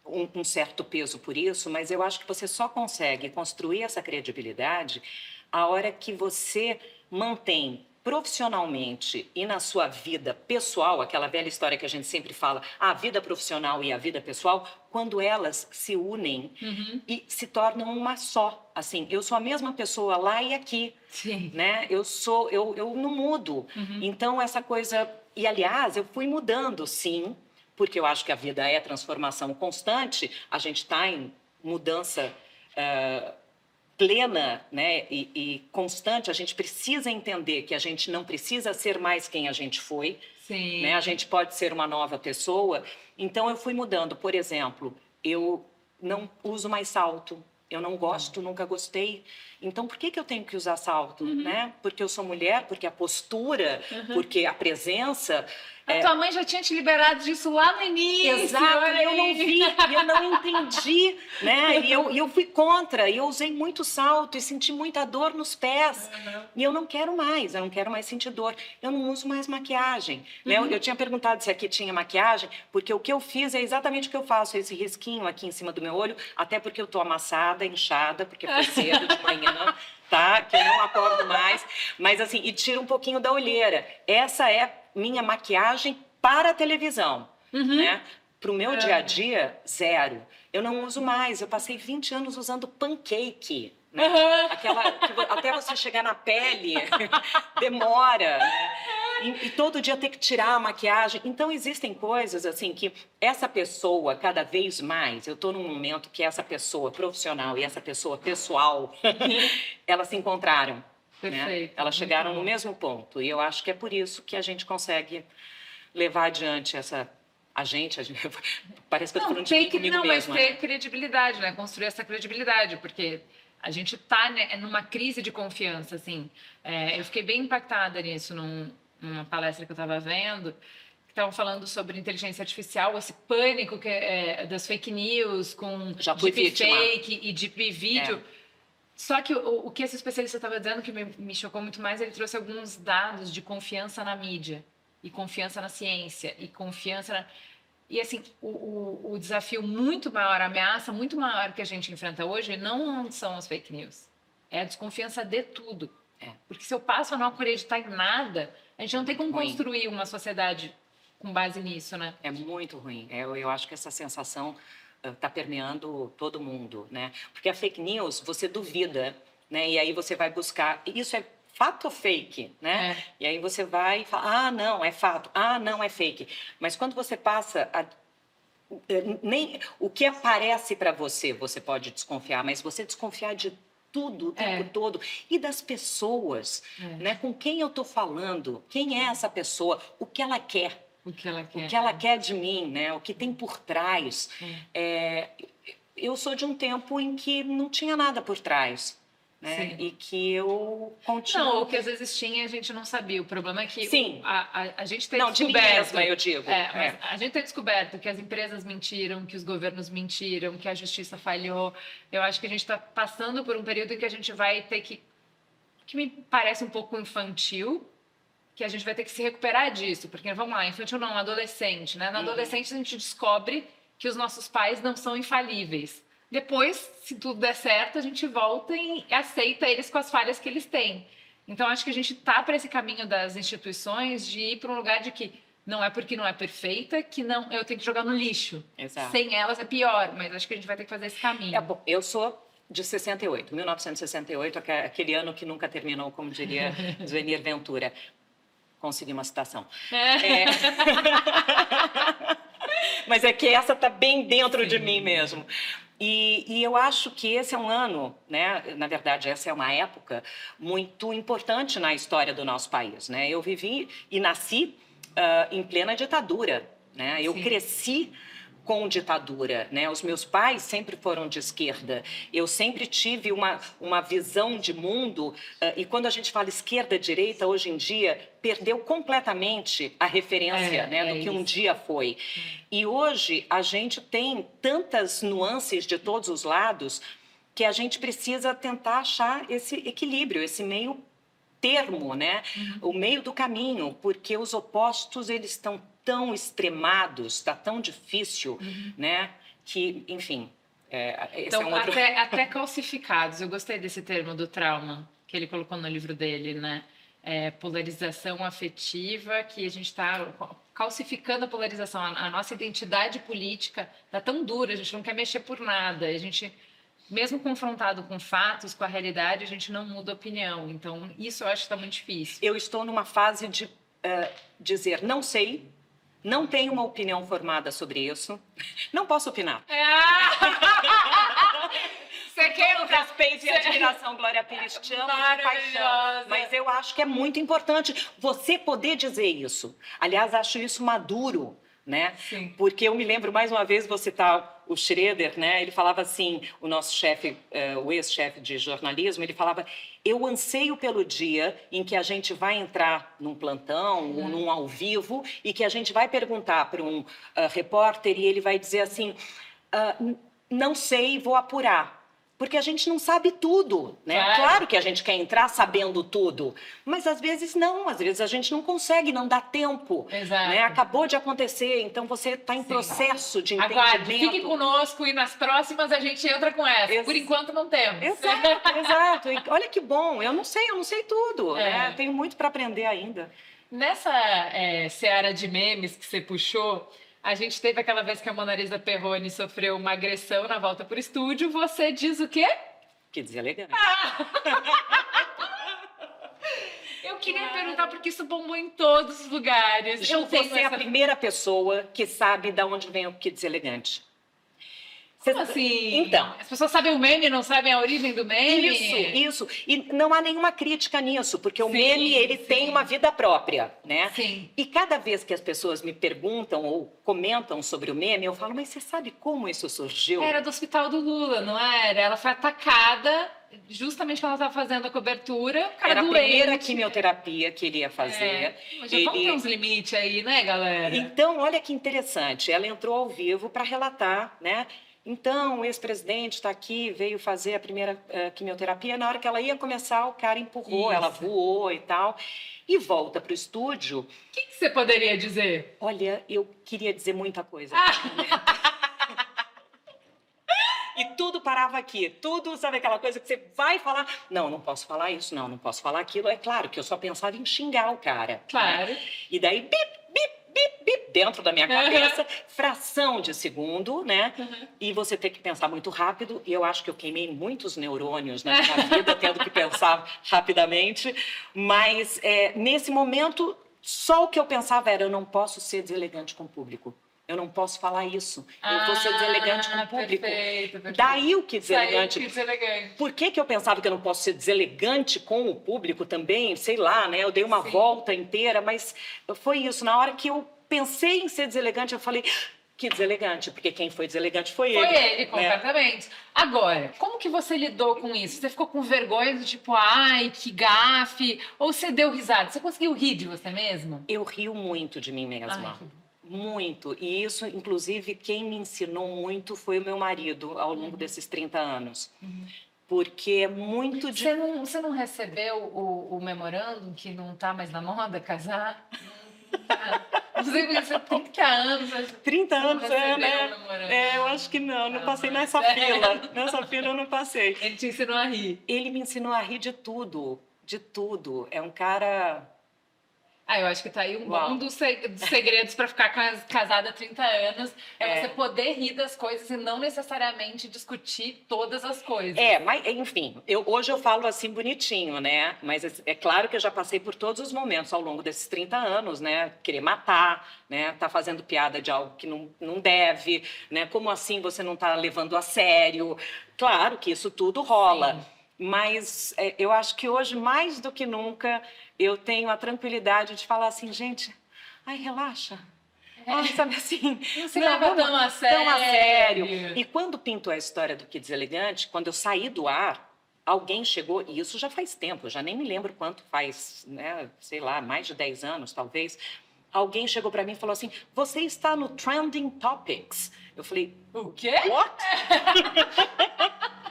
um certo peso por isso, mas eu acho que você só consegue construir essa credibilidade a hora que você mantém profissionalmente e na sua vida pessoal, aquela velha história que a gente sempre fala, a vida profissional e a vida pessoal, quando elas se unem e se tornam uma só. Assim, eu sou a mesma pessoa lá e aqui, né? Eu não mudo. Então, essa coisa... E, aliás, eu fui mudando, sim, porque eu acho que a vida é transformação constante, a gente está em mudança plena, né, e constante. A gente precisa entender que a gente não precisa ser mais quem a gente foi, né? A gente pode ser uma nova pessoa. Então, eu fui mudando. Por exemplo, eu não uso mais salto. Eu não gosto, nunca gostei. Então, por que eu tenho que usar salto? Né? Porque eu sou mulher, porque a postura, porque a presença... A tua mãe já tinha te liberado disso lá no início. Exato, e eu não vi, eu não entendi, né? E eu fui contra, e eu usei muito salto e senti muita dor nos pés. E eu não quero mais sentir dor. Eu não uso mais maquiagem. Né? Eu tinha perguntado se aqui tinha maquiagem, porque o que eu fiz é exatamente o que eu faço, esse risquinho aqui em cima do meu olho, até porque eu tô amassada, inchada, porque foi cedo de manhã, tá? Que eu não acordo mais. Mas assim, e tira um pouquinho da olheira. Essa é minha maquiagem para a televisão, né? Para o meu dia a dia, zero. Eu não uso mais, eu passei 20 anos usando pancake, né? Até você chegar na pele, demora, né? E todo dia ter que tirar a maquiagem. Então, existem coisas assim que essa pessoa, cada vez mais, eu estou num momento que essa pessoa profissional e essa pessoa pessoal, elas se encontraram. Né? Elas chegaram no mesmo ponto. E eu acho que é por isso que a gente consegue levar adiante essa... A gente parece que eu estou falando de mim comigo mesma. Mas ter credibilidade, né? Construir essa credibilidade, porque a gente está, né, numa crise de confiança, assim. Eu fiquei bem impactada nisso numa palestra que eu estava vendo, que estavam falando sobre inteligência artificial, esse pânico das fake news com deepfake e deep vídeo. Só que o que esse especialista estava dizendo, que me chocou muito mais, ele trouxe alguns dados de confiança na mídia, e confiança na ciência, e confiança na... E assim, o desafio muito maior, a ameaça muito maior que a gente enfrenta hoje não são as fake news. É a desconfiança de tudo. Porque se eu passo a não acreditar em nada, a gente não tem como construir uma sociedade com base nisso, né? É muito ruim. Eu acho que essa sensação está permeando todo mundo, né? Porque a fake news, você duvida, né? E aí você vai buscar... Isso é fato ou fake, né? E aí você vai e fala, não, é fato. Não, é fake. Mas quando você passa nem o que aparece para você pode desconfiar, mas você desconfiar de tudo o tempo todo e das pessoas, né? Com quem eu estou falando, quem é essa pessoa, o que ela quer. O que ela quer. O que ela quer de mim, né? O que tem por trás. Eu sou de um tempo em que não tinha nada por trás, né? E que eu continuo... Não, o que às vezes tinha a gente não sabia. O problema é que a gente tem descoberto... Não, de mim mesma, eu digo. Mas a gente tem descoberto que as empresas mentiram, que os governos mentiram, que a justiça falhou. Eu acho que a gente está passando por um período em que a gente vai ter que me parece um pouco infantil, que a gente vai ter que se recuperar disso, porque, vamos lá, infantil não, adolescente, né? Na adolescente a gente descobre que os nossos pais não são infalíveis. Depois, se tudo der certo, a gente volta e aceita eles com as falhas que eles têm. Então, acho que a gente tá para esse caminho das instituições de ir para um lugar de que não é porque não é perfeita que não eu tenho que jogar no lixo. Exato. Sem elas é pior, mas acho que a gente vai ter que fazer esse caminho. Bom, eu sou de 68, 1968, aquele ano que nunca terminou, como diria Zuenir Ventura. Consegui uma citação. Mas é que essa está bem dentro de mim mesmo. E eu acho que esse é um ano, né? Na verdade, essa é uma época muito importante na história do nosso país, né? Eu vivi e nasci em plena ditadura, né? Eu cresci com ditadura, né? Os meus pais sempre foram de esquerda. Eu sempre tive uma visão de mundo e quando a gente fala esquerda-direita, hoje em dia, perdeu completamente a referência do que um dia foi. E hoje a gente tem tantas nuances de todos os lados que a gente precisa tentar achar esse equilíbrio, esse meio termo, né? O meio do caminho, porque os opostos, eles estão tão extremados, está tão difícil, né? Que, enfim, esse então, é um outro... até calcificados. Eu gostei desse termo do trauma que ele colocou no livro dele, né? Polarização afetiva, que a gente está calcificando a polarização. A nossa identidade política está tão dura, a gente não quer mexer por nada. A gente, mesmo confrontado com fatos, com a realidade, a gente não muda opinião. Então, isso eu acho que está muito difícil. Eu estou numa fase de dizer, não sei, não tenho uma opinião formada sobre isso, não posso opinar. Você quer respeito e admiração, Glória Pires, te amo de paixão. Mas eu acho que é muito importante você poder dizer isso. Aliás, acho isso maduro, né? Sim. Porque eu me lembro, mais uma vez, vou citar o Schroeder, né? Ele falava assim, o nosso chefe, o ex-chefe de jornalismo, ele falava, eu anseio pelo dia em que a gente vai entrar num plantão ou num ao vivo e que a gente vai perguntar para um repórter e ele vai dizer assim, não sei, vou apurar. Porque a gente não sabe tudo, né? Claro que a gente quer entrar sabendo tudo, mas às vezes não, às vezes a gente não consegue, não dá tempo. Exato. Né? Acabou de acontecer, então você está em processo de entendimento. Aguarde, fique conosco e nas próximas a gente entra com essa. Por enquanto não temos. Exato. E olha que bom, eu não sei tudo, né? Tenho muito para aprender ainda. Nessa seara de memes que você puxou, a gente teve aquela vez que a Mona Lisa Perrone sofreu uma agressão na volta para o estúdio. Você diz o quê? Que deselegante. Eu queria perguntar porque isso bombou em todos os lugares. Você é a primeira pessoa que sabe de onde vem o que deselegante. Como assim? Então, as pessoas sabem o meme, não sabem a origem do meme? Isso. E não há nenhuma crítica nisso, porque o meme, ele tem uma vida própria, né? Sim. E cada vez que as pessoas me perguntam ou comentam sobre o meme, eu falo, mas você sabe como isso surgiu? Era do Hospital do Lula, não era? Ela foi atacada justamente quando ela estava fazendo a cobertura. Era a primeira quimioterapia que ele ia fazer. Mas já vamos ter uns limites aí, né, galera? Então, olha que interessante. Ela entrou ao vivo para relatar, né? Então, o ex-presidente está aqui, veio fazer a primeira quimioterapia. Na hora que ela ia começar, o cara empurrou, ela voou e tal. E volta para o estúdio. O que você poderia dizer? Olha, eu queria dizer muita coisa. E tudo parava aqui, tudo, sabe aquela coisa que você vai falar? Não, não posso falar isso, não posso falar aquilo. É claro que eu só pensava em xingar o cara. Claro. Né? E daí, bip, bip, bip, bip, dentro da minha cabeça, fração de segundo, né? E você tem que pensar muito rápido. E eu acho que eu queimei muitos neurônios na minha vida, tendo que pensar rapidamente. Mas, nesse momento, só o que eu pensava era, eu não posso ser deselegante com o público. Eu não posso falar isso. Eu vou ser deselegante com o público. Perfeito. Daí o que deselegante. Deselegante. Por que eu pensava que eu não posso ser deselegante com o público também? Sei lá, né? Eu dei uma volta inteira, mas foi isso. Na hora que eu pensei em ser deselegante, eu falei, que deselegante, porque quem foi deselegante foi ele. Foi ele, completamente. Né? Agora, como que você lidou com isso? Você ficou com vergonha do tipo, ai, que gafe? Ou você deu risada? Você conseguiu rir de você mesma? Eu rio muito de mim mesma. Ai, muito. E isso, inclusive, quem me ensinou muito foi o meu marido ao longo desses 30 anos. Porque é muito difícil. Você não recebeu o memorândum que não está mais na moda casar? Não sei, você tem 30 anos. 30 anos, né? Eu acho que não passei nessa fila. Nessa fila eu não passei. Ele te ensinou a rir. Ele me ensinou a rir de tudo. De tudo. É um cara... eu acho que tá aí um dos segredos para ficar casada há 30 anos. Você poder rir das coisas e não necessariamente discutir todas as coisas. Mas, enfim, hoje eu falo assim bonitinho, né? Mas é claro que eu já passei por todos os momentos ao longo desses 30 anos, né? Querer matar, né? Tá fazendo piada de algo que não deve, né? Como assim você não tá levando a sério? Claro que isso tudo rola. Sim. Mas eu acho que hoje, mais do que nunca, eu tenho a tranquilidade de falar assim, gente, relaxa. Sabe assim? Não se leva tão a sério. E quando pintou a história do Que Deselegante, quando eu saí do ar, alguém chegou, e isso já faz tempo, eu já nem me lembro quanto faz, né? Sei lá, mais de 10 anos, talvez. Alguém chegou para mim e falou assim, você está no Trending Topics. Eu falei, o quê? What?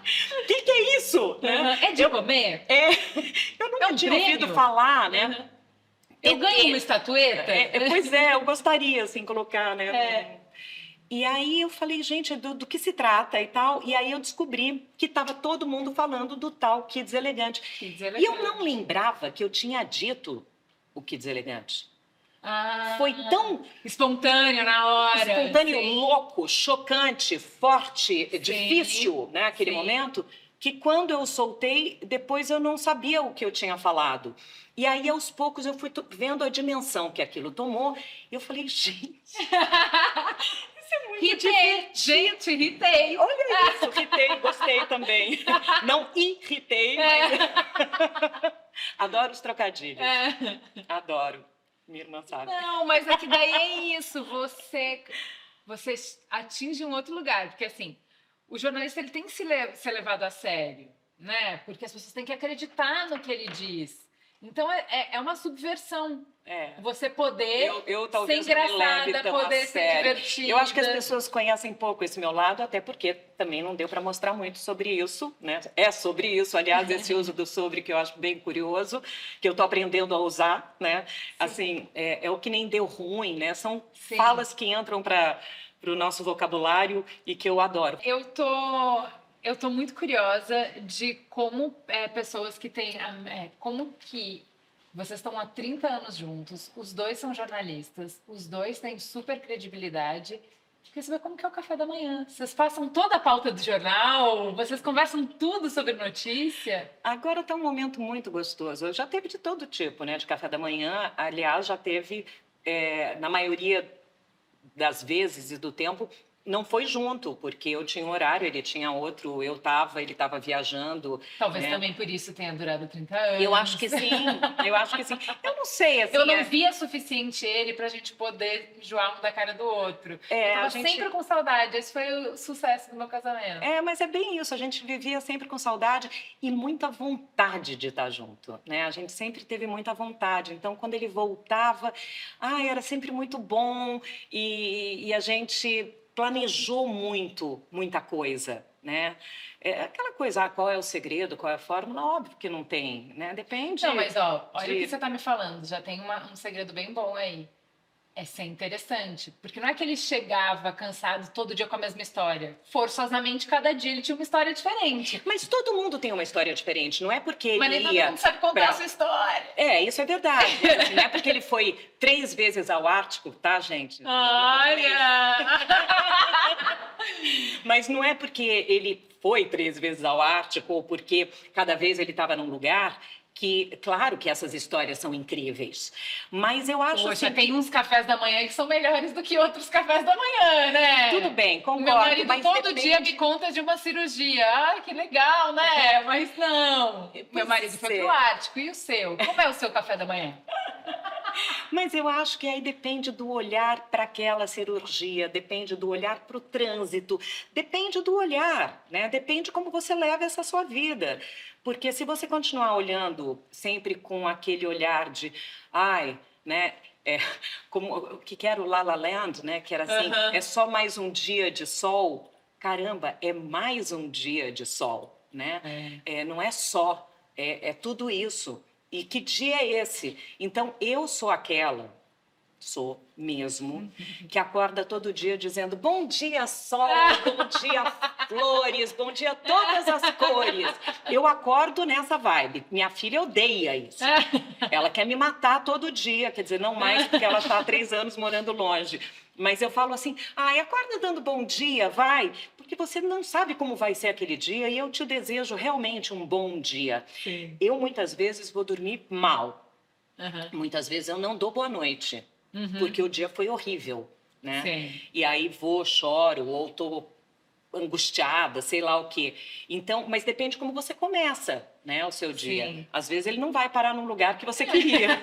O que é isso? É de comer? Eu nunca tinha ouvido falar, né? Eu ganho uma estatueta? Pois eu gostaria, assim, colocar, né? E aí eu falei, gente, do que se trata e tal? E aí eu descobri que estava todo mundo falando do tal Que Deselegante. E eu não lembrava que eu tinha dito o Que Deselegante. Foi tão espontâneo na hora. Espontâneo, louco, chocante, forte, difícil, né? Aquele momento, que quando eu soltei, depois eu não sabia o que eu tinha falado. E aí, aos poucos, eu fui vendo a dimensão que aquilo tomou. E eu falei, gente, isso é muito divertido. Gente, irritei. Olha isso, irritei, gostei também. Não irritei, mas... Adoro os trocadilhos. Adoro. Minha irmã sabe. Não, mas é que daí é isso. Você atinge um outro lugar. Porque, assim, o jornalista ele tem que ser levado a sério, né? Porque as pessoas têm que acreditar no que ele diz. Então, é uma subversão. Você poder ser engraçada, poder ser divertida. Eu acho que as pessoas conhecem pouco esse meu lado, até porque também não deu para mostrar muito sobre isso, né? É sobre isso, aliás, esse uso do sobre que eu acho bem curioso, que eu estou aprendendo a usar, né? Sim. Assim, é o que nem deu ruim, né? São falas que entram para o nosso vocabulário e que eu adoro. Eu tô muito curiosa de como pessoas que têm... como que vocês estão há 30 anos juntos, os dois são jornalistas, os dois têm super credibilidade. Queria saber como que é o café da manhã. Vocês passam toda a pauta do jornal? Vocês conversam tudo sobre notícia? Agora está um momento muito gostoso. Já teve de todo tipo, né? De café da manhã. Aliás, já teve, na maioria das vezes e do tempo, não foi junto, porque eu tinha um horário, ele tinha outro, ele estava viajando. Talvez também por isso tenha durado 30 anos. Eu acho que sim, Eu não sei, assim... Eu não via suficiente ele pra gente poder enjoar um da cara do outro. Eu tava sempre com saudade, esse foi o sucesso do meu casamento. Mas é bem isso, a gente vivia sempre com saudade e muita vontade de estar junto, né? A gente sempre teve muita vontade, então quando ele voltava, era sempre muito bom e a gente... planejou muita coisa, né? É aquela coisa, qual é o segredo, qual é a fórmula? Óbvio que não tem, né? Depende. Não, mas ó, olha o que você tá me falando, já tem um segredo bem bom aí. É ser interessante, porque não é que ele chegava cansado todo dia com a mesma história. Forçosamente, cada dia ele tinha uma história diferente. Mas todo mundo tem uma história diferente, não é porque Mas nem ele todo ia mundo sabe contar a sua história. Isso é verdade. Mas, assim, não é porque ele foi 3 vezes ao Ártico, tá, gente? Olha! Mas não é porque ele foi 3 vezes ao Ártico ou porque cada vez ele estava num lugar que, claro que essas histórias são incríveis, mas eu acho Poxa, assim, tem uns cafés da manhã que são melhores do que outros cafés da manhã, né? tudo bem, concordo. Meu marido mas todo depende... dia me conta de uma cirurgia. Ai, que legal, né? Mas não. Meu marido foi pro Ártico. E o seu? Como é o seu café da manhã? Mas eu acho que aí depende do olhar para aquela cirurgia, depende do olhar para o trânsito, depende do olhar, né? Depende como você leva essa sua vida. Porque se você continuar olhando sempre com aquele olhar de, ai, né? Como que era o La La Land, né? Que era assim, é só mais um dia de sol. Caramba, é mais um dia de sol, né? Não é só, é tudo isso. E que dia é esse? Então, eu sou aquela, sou mesmo, que acorda todo dia dizendo bom dia, sol, bom dia, flores, bom dia, todas as cores. Eu acordo nessa vibe. Minha filha odeia isso. Ela quer me matar todo dia, quer dizer, não mais porque ela está há 3 anos morando longe. Mas eu falo assim, acorda dando bom dia, vai, porque você não sabe como vai ser aquele dia e eu te desejo realmente um bom dia. Sim. Eu muitas vezes vou dormir mal, muitas vezes eu não dou boa noite, porque o dia foi horrível, né? Sim. E aí vou, choro ou estou angustiada, sei lá o quê. Então, mas depende como você começa, né, o seu dia. Sim. Às vezes ele não vai parar num lugar que você queria.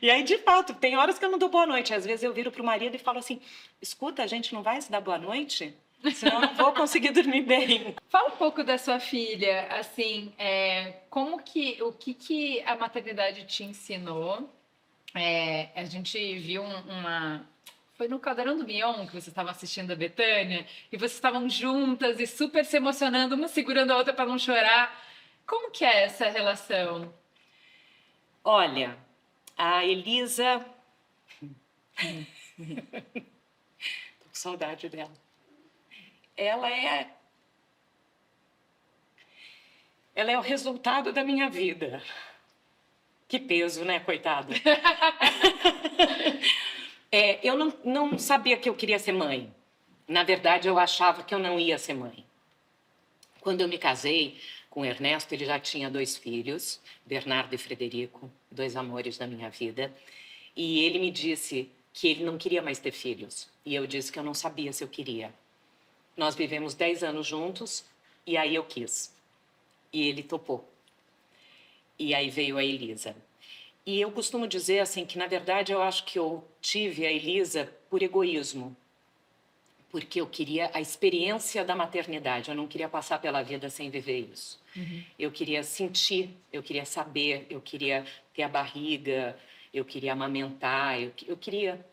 E aí, de fato, tem horas que eu não dou boa noite. Às vezes eu viro pro marido e falo assim, escuta, a gente não vai se dar boa noite? Senão eu não vou conseguir dormir bem. Fala um pouco da sua filha, assim, o que a maternidade te ensinou? A gente viu foi no Caldeirão do Mion que você estava assistindo a Betânia e vocês estavam juntas e super se emocionando, uma segurando a outra para não chorar. Como que é essa relação? Olha, a Elisa... Tô com saudade dela. Ela é o resultado da minha vida. Que peso, né, coitada? Eu não sabia que eu queria ser mãe. Na verdade, eu achava que eu não ia ser mãe. Quando eu me casei com o Ernesto, ele já tinha 2 filhos, Bernardo e Frederico, 2 amores da minha vida. E ele me disse que ele não queria mais ter filhos. E eu disse que eu não sabia se eu queria. Nós vivemos 10 anos juntos e aí eu quis. E ele topou. E aí veio a Elisa. E eu costumo dizer assim que, na verdade, eu acho que eu tive a Elisa por egoísmo. Porque eu queria a experiência da maternidade. Eu não queria passar pela vida sem viver isso. Eu queria sentir, eu queria saber, eu queria ter a barriga, eu queria amamentar, eu queria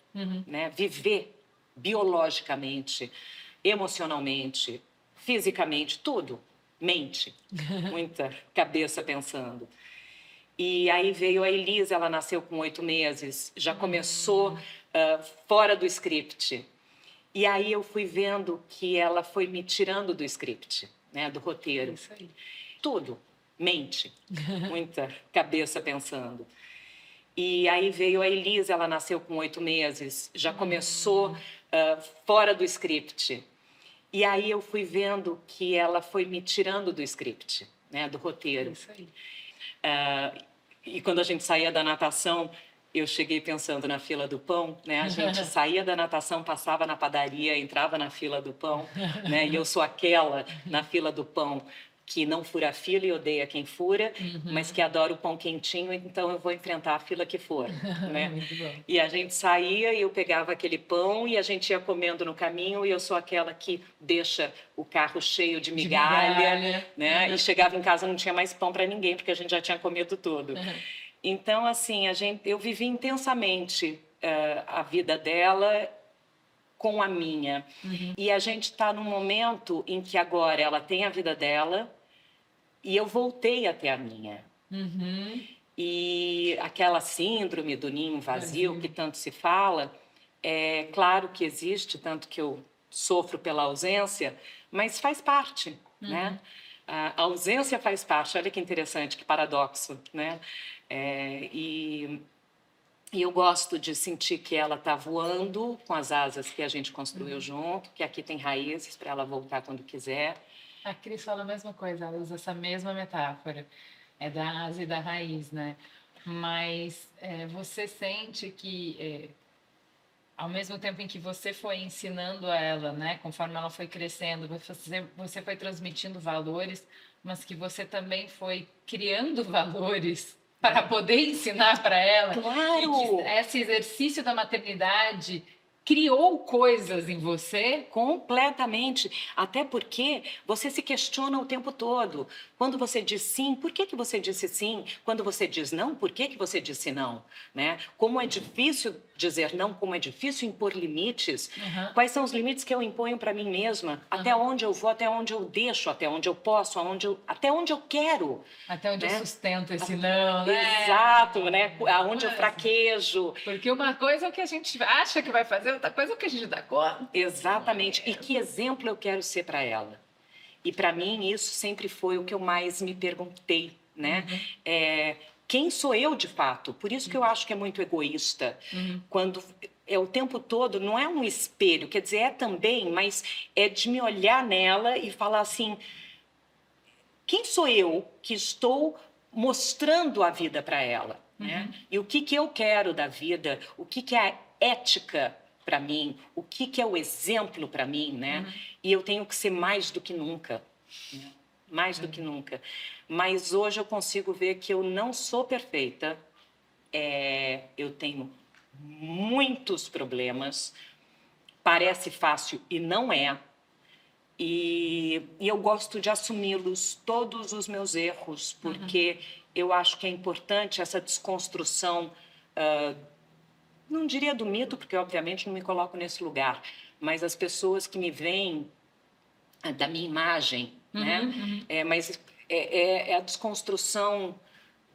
né, viver biologicamente, emocionalmente, fisicamente, tudo. Mente, muita cabeça pensando. E aí veio a Elisa, ela nasceu com 8 meses, já começou fora do script. E aí eu fui vendo que ela foi me tirando do script, né, do roteiro. Isso aí. Tudo, mente, muita cabeça pensando. E aí veio a Elisa, ela nasceu com 8 meses, já começou fora do script. E aí eu fui vendo que ela foi me tirando do script, né, do roteiro. Isso aí. E quando a gente saía da natação, eu cheguei pensando na fila do pão, né? A gente saía da natação, passava na padaria, entrava na fila do pão, né? E eu sou aquela na fila do pão que não fura a fila e odeia quem fura, mas que adora o pão quentinho, então eu vou enfrentar a fila que for, né? Muito bom. E a gente saía e eu pegava aquele pão e a gente ia comendo no caminho e eu sou aquela que deixa o carro cheio de migalha, né? E chegava em casa não tinha mais pão para ninguém porque a gente já tinha comido tudo. Então, assim, eu vivi intensamente a vida dela com a minha. E a gente está num momento em que agora ela tem a vida dela e eu voltei até a minha. E aquela síndrome do ninho vazio que tanto se fala, é claro que existe, tanto que eu sofro pela ausência, mas faz parte, né? A ausência faz parte. Olha que interessante, que paradoxo, né? E eu gosto de sentir que ela está voando com as asas que a gente construiu junto, que aqui tem raízes para ela voltar quando quiser. A Cris fala a mesma coisa, ela usa essa mesma metáfora, é da asa e da raiz, né? Mas você sente que, ao mesmo tempo em que você foi ensinando a ela, né? Conforme ela foi crescendo, você foi transmitindo valores, mas que você também foi criando valores para poder ensinar para ela. Claro! E que esse exercício da maternidade criou coisas em você? Completamente. Até porque você se questiona o tempo todo. Quando você diz sim, por que você disse sim? Quando você diz não, por que você disse não? Né? Como é difícil dizer não, como é difícil impor limites. Quais são os limites que eu imponho para mim mesma? Até onde eu vou, até onde eu deixo, até onde eu posso, até onde eu quero. Até onde eu sustento esse não, né? Exato, né? Aonde eu fraquejo. Porque uma coisa é o que a gente acha que vai fazer, outra coisa é o que a gente dá conta. Exatamente. E que exemplo eu quero ser para ela? E para mim isso sempre foi o que eu mais me perguntei, né? Quem sou eu de fato? Por isso que eu acho que é muito egoísta. Quando é o tempo todo, não é um espelho, quer dizer, é também, mas é de me olhar nela e falar assim, quem sou eu que estou mostrando a vida para ela? Né? E o que eu quero da vida, o que é a ética para mim, o que é o exemplo para mim, né? E eu tenho que ser mais do que nunca, né? Mais do que nunca. Mas hoje eu consigo ver que eu não sou perfeita, eu tenho muitos problemas, parece fácil e não é. E eu gosto de assumi-los, todos os meus erros, porque eu acho que é importante essa desconstrução, não diria do mito, porque obviamente não me coloco nesse lugar, mas as pessoas que me veem da minha imagem, né? Mas é a desconstrução,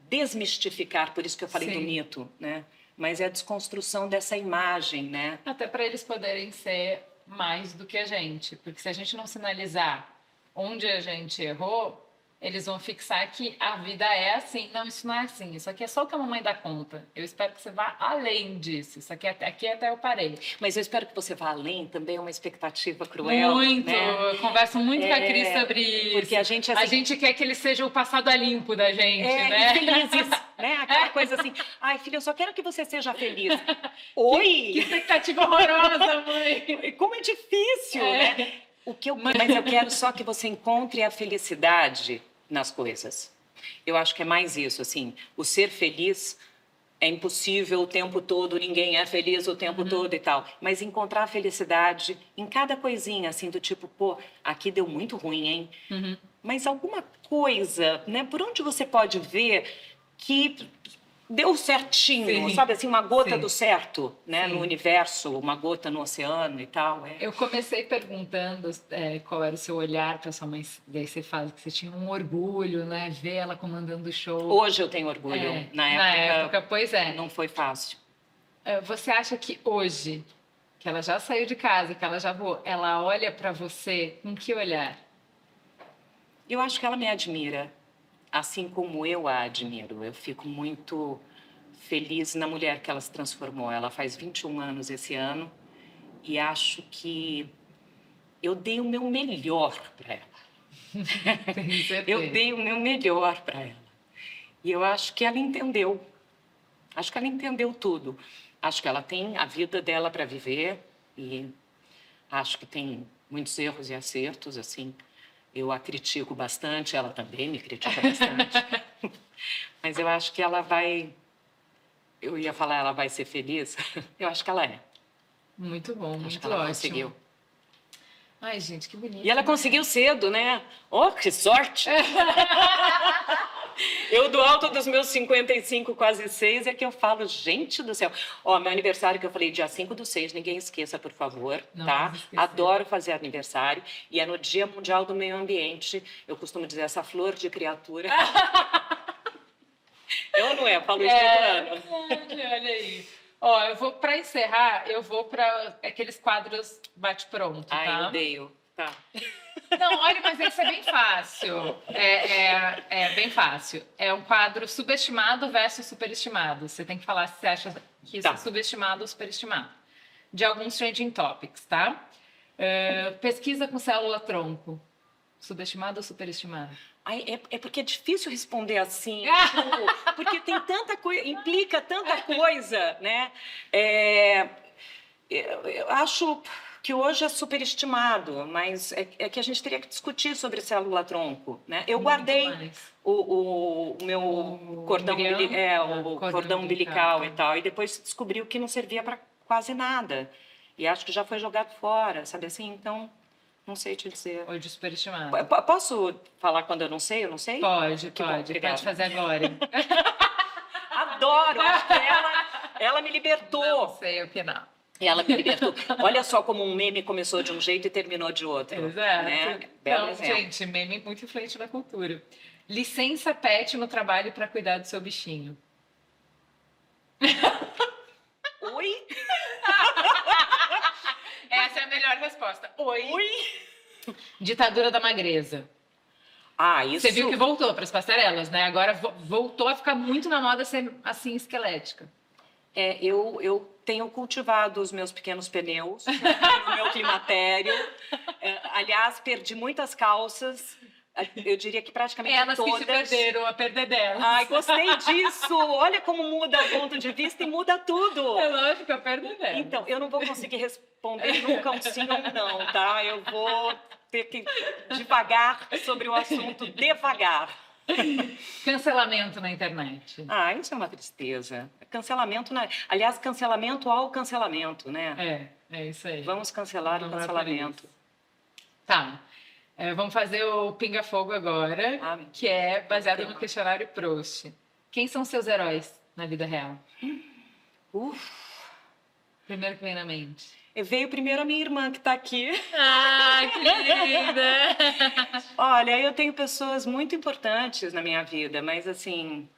desmistificar, por isso que eu falei do mito, né? Mas é a desconstrução dessa imagem, né? Até para eles poderem ser mais do que a gente, porque se a gente não sinalizar onde a gente errou, eles vão fixar que a vida é assim. Não, isso não é assim. Isso aqui é só o que a mamãe dá conta. Eu espero que você vá além disso. Isso aqui até eu parei. Mas eu espero que você vá além, também é uma expectativa cruel. Muito! Né? Eu converso muito com a Cris sobre isso. Porque a gente, assim, a gente quer que ele seja o passado a limpo da gente, né? E felizes, né? Aquela coisa assim, ai, filha, eu só quero que você seja feliz. Oi! Que expectativa horrorosa, mãe! Como é difícil, né? Mas eu quero só que você encontre a felicidade nas coisas. Eu acho que é mais isso, assim, o ser feliz é impossível o tempo todo, ninguém é feliz o tempo todo e tal, mas encontrar a felicidade em cada coisinha, assim, do tipo, pô, aqui deu muito ruim, hein? Mas alguma coisa, né, por onde você pode ver que deu certinho, sabe assim, uma gota do certo, né, no universo, uma gota no oceano e tal. Eu comecei perguntando qual era o seu olhar para sua mãe, daí você fala que você tinha um orgulho, né, ver ela comandando o show. Hoje eu tenho orgulho, na época, pois é. Não foi fácil. Você acha que hoje, que ela já saiu de casa, que ela já voou, ela olha para você com que olhar? Eu acho que ela me admira. Assim como eu a admiro, eu fico muito feliz na mulher que ela se transformou. Ela faz 21 anos esse ano e acho que eu dei o meu melhor para ela. Eu dei o meu melhor para ela. E eu acho que ela entendeu. Acho que ela entendeu tudo. Acho que ela tem a vida dela para viver e acho que tem muitos erros e acertos, assim. Eu a critico bastante, ela também me critica bastante. Mas eu acho que ela vai... Eu ia falar, ela vai ser feliz. Eu acho que ela é. Muito bom, acho muito que ela ótimo. Conseguiu. Ai, gente, que bonito. E ela conseguiu cedo, né? Oh, que sorte! Eu, do alto dos meus 55, quase 6, é que eu falo, gente do céu. Ó, meu aniversário que eu falei, dia 5/6, ninguém esqueça, por favor, Não tá? vamos esquecer. Adoro fazer aniversário. E é no Dia Mundial do Meio Ambiente. Eu costumo dizer, essa flor de criatura. Eu não é, falo isso todo ano. Olha aí. Ó, para encerrar, eu vou para aqueles quadros bate-pronto, tá? Ai, eu odeio. Tá. Não, olha, mas esse é bem fácil. É bem fácil. É um quadro subestimado versus superestimado. Você tem que falar se você acha que isso Tá. é subestimado ou superestimado. De alguns trending topics, tá? Pesquisa com célula-tronco. Subestimado ou superestimado? Ai, é porque é difícil responder assim, porque tem tanta coisa, implica tanta coisa, né? Eu acho que hoje é superestimado, mas é que a gente teria que discutir sobre célula-tronco, né? Eu Muito guardei mais. o meu O cordão, embrião? o Cordão cordão umbilical umbilical. e tal, e depois descobriu que não servia para quase nada. E acho que já foi jogado fora, sabe assim? Então, não sei te dizer. Ou de superestimado? Posso falar quando eu não sei? Eu não sei? Pode, Que bom, pode. obrigada. Pode fazer agora. Adoro, acho que ela me libertou. Não sei opinar. Ela me libertou. Olha só como um meme começou de um jeito e terminou de outro. Exato. Né? Belo Então, exemplo. gente, meme muito influente na cultura. Licença pet no trabalho para cuidar do seu bichinho. Oi? Essa é a melhor resposta. Oi. Oi? Ditadura da magreza. Ah, isso. Você viu que voltou para as passarelas, né? Agora voltou a ficar muito na moda ser assim esquelética. Eu tenho cultivado os meus pequenos pneus no meu climatério. Aliás, perdi muitas calças. Eu diria que praticamente Elas todas. que te perderam a perder delas. Ai, gostei disso. Olha como muda o ponto de vista e muda tudo. É lógico, a perder delas. Então, eu não vou conseguir responder nunca um sim ou um não, tá? Eu vou ter que devagar sobre o assunto, devagar. Cancelamento na internet. Ah, isso é uma tristeza. Cancelamento, aliás, cancelamento ao cancelamento, né? É isso aí. Vamos cancelar o Vamos lá por cancelamento. isso. Tá. Vamos fazer o pinga-fogo agora, que é baseado no questionário Proust. Quem são seus heróis na vida real? Primeiro que vem na mente. Veio primeiro a minha irmã, que está aqui. Ah, que linda! Olha, eu tenho pessoas muito importantes na minha vida, mas assim...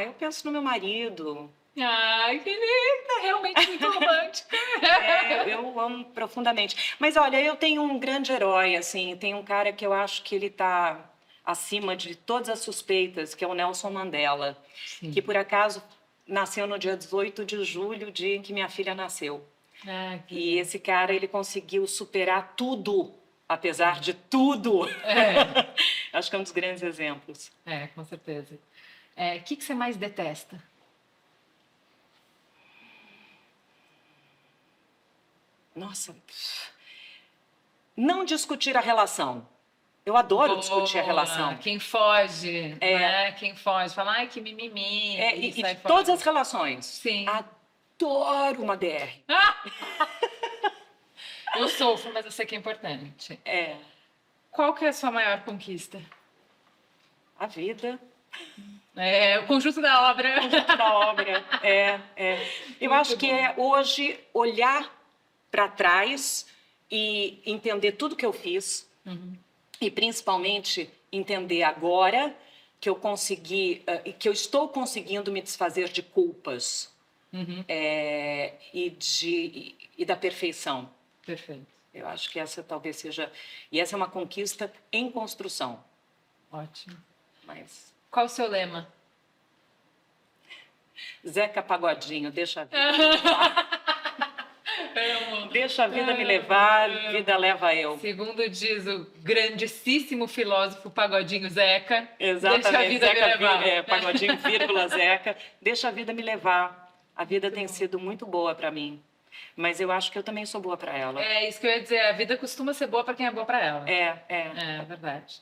eu penso no meu marido. Ai, que linda! Realmente muito romântica. Eu amo profundamente. Mas olha, eu tenho um grande herói, assim, tem um cara que eu acho que ele está acima de todas as suspeitas, que é o Nelson Mandela, Sim. que por acaso nasceu no dia 18 de julho, dia em que minha filha nasceu. Ah, E esse cara, ele conseguiu superar tudo, apesar de tudo. Acho que é um dos grandes exemplos. com certeza. O que você mais detesta? Nossa, não discutir a relação. Eu adoro discutir a relação. Quem foge, né? Quem foge, fala, ai, que mimimi. E sai todas fora. as relações. Sim. Adoro uma DR. Eu sofro, mas eu sei que é importante. É. Qual que é a sua maior conquista? A vida. O conjunto da obra. O conjunto da obra. Eu acho que é hoje olhar para trás e entender tudo que eu fiz. E principalmente entender agora que eu consegui, que eu estou conseguindo me desfazer de culpas e da perfeição. Perfeito. Eu acho que essa talvez seja... E essa é uma conquista em construção. Ótimo. Mas... Qual o seu lema? Zeca Pagodinho, deixa a vida me levar. Deixa a vida me levar, vida leva eu. Segundo diz o grandíssimo filósofo Pagodinho Zeca. Exatamente, Deixa a vida Zeca, me levar. Pagodinho, vírgula, Zeca. Deixa a vida me levar. A vida tem sido muito boa para mim. Mas eu acho que eu também sou boa para ela. É isso que eu ia dizer. A vida costuma ser boa para quem é boa para ela. É verdade.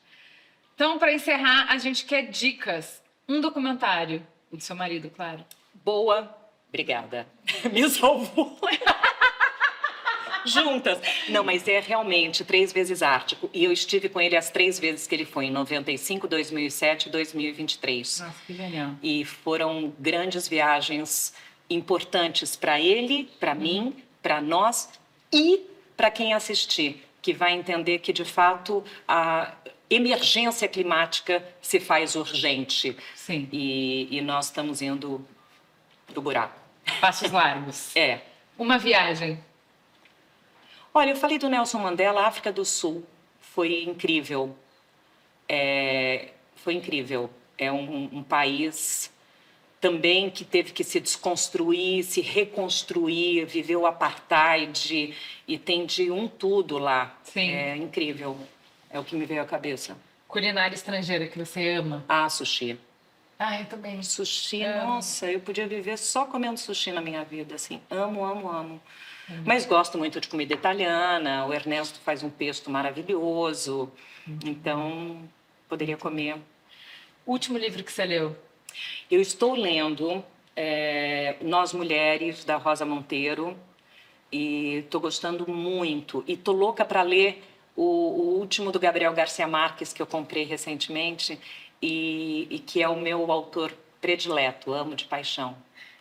Então, para encerrar, a gente quer dicas. Um documentário. O do seu marido, claro. Boa. Obrigada. Me salvou. Juntas. Não, mas é realmente 3 vezes Ártico. E eu estive com ele as 3 vezes que ele foi, em 95, 2007 e 2023. Nossa, que genial. E foram grandes viagens importantes para ele, para mim, para nós e para quem assistir, que vai entender que, de fato, a emergência climática se faz urgente. Sim. E nós estamos indo pro buraco. Passos largos. É. Uma viagem. Olha, eu falei do Nelson Mandela, África do Sul. Foi incrível. Foi incrível. É um país também que teve que se desconstruir, se reconstruir, viveu o apartheid e tem de tudo lá. Sim. É incrível. É o que me veio à cabeça. Culinária estrangeira que você ama. Ah, sushi. Ah, eu também. Sushi, nossa, eu podia viver só comendo sushi na minha vida, assim. Amo, amo, amo. Mas gosto muito de comida italiana. O Ernesto faz um pesto maravilhoso. Então, poderia comer. Último livro que você leu? Eu estou lendo Nós Mulheres, da Rosa Monteiro. E estou gostando muito. E estou louca para ler o último do Gabriel Garcia Marques, que eu comprei recentemente. E que é o meu autor predileto, amo de paixão.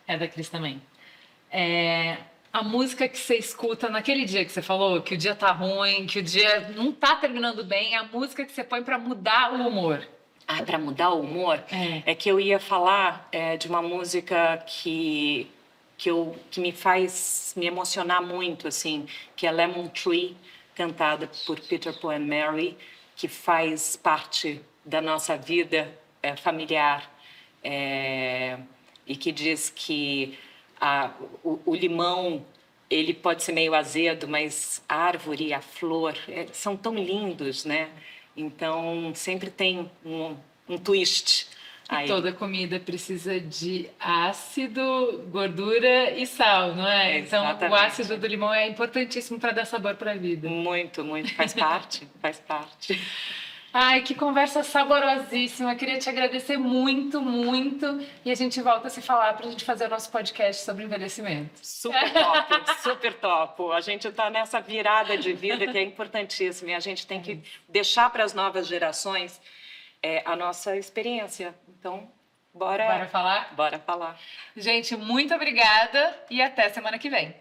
É da Cris também. A música que você escuta naquele dia que você falou, que o dia tá ruim, que o dia não tá terminando bem, é a música que você põe para mudar o humor. Ah, para mudar o humor? É que eu ia falar de uma música que me faz me emocionar muito, assim, que é Lemon Tree, cantada por Peter, Paul and Mary, que faz parte da nossa vida familiar, e que diz que o limão ele pode ser meio azedo, mas a árvore e a flor são tão lindos, né? Então sempre tem um twist. E toda comida precisa de ácido, gordura e sal, não é? Então o ácido do limão é importantíssimo para dar sabor para a vida. Muito, muito. Faz parte, faz parte. Ai, que conversa saborosíssima. Queria te agradecer muito, muito. E a gente volta a se falar para a gente fazer o nosso podcast sobre envelhecimento. Super top, super top. A gente está nessa virada de vida que é importantíssima. E a gente tem que deixar para as novas gerações a nossa experiência. Então, bora falar? Bora falar. Gente, muito obrigada e até semana que vem.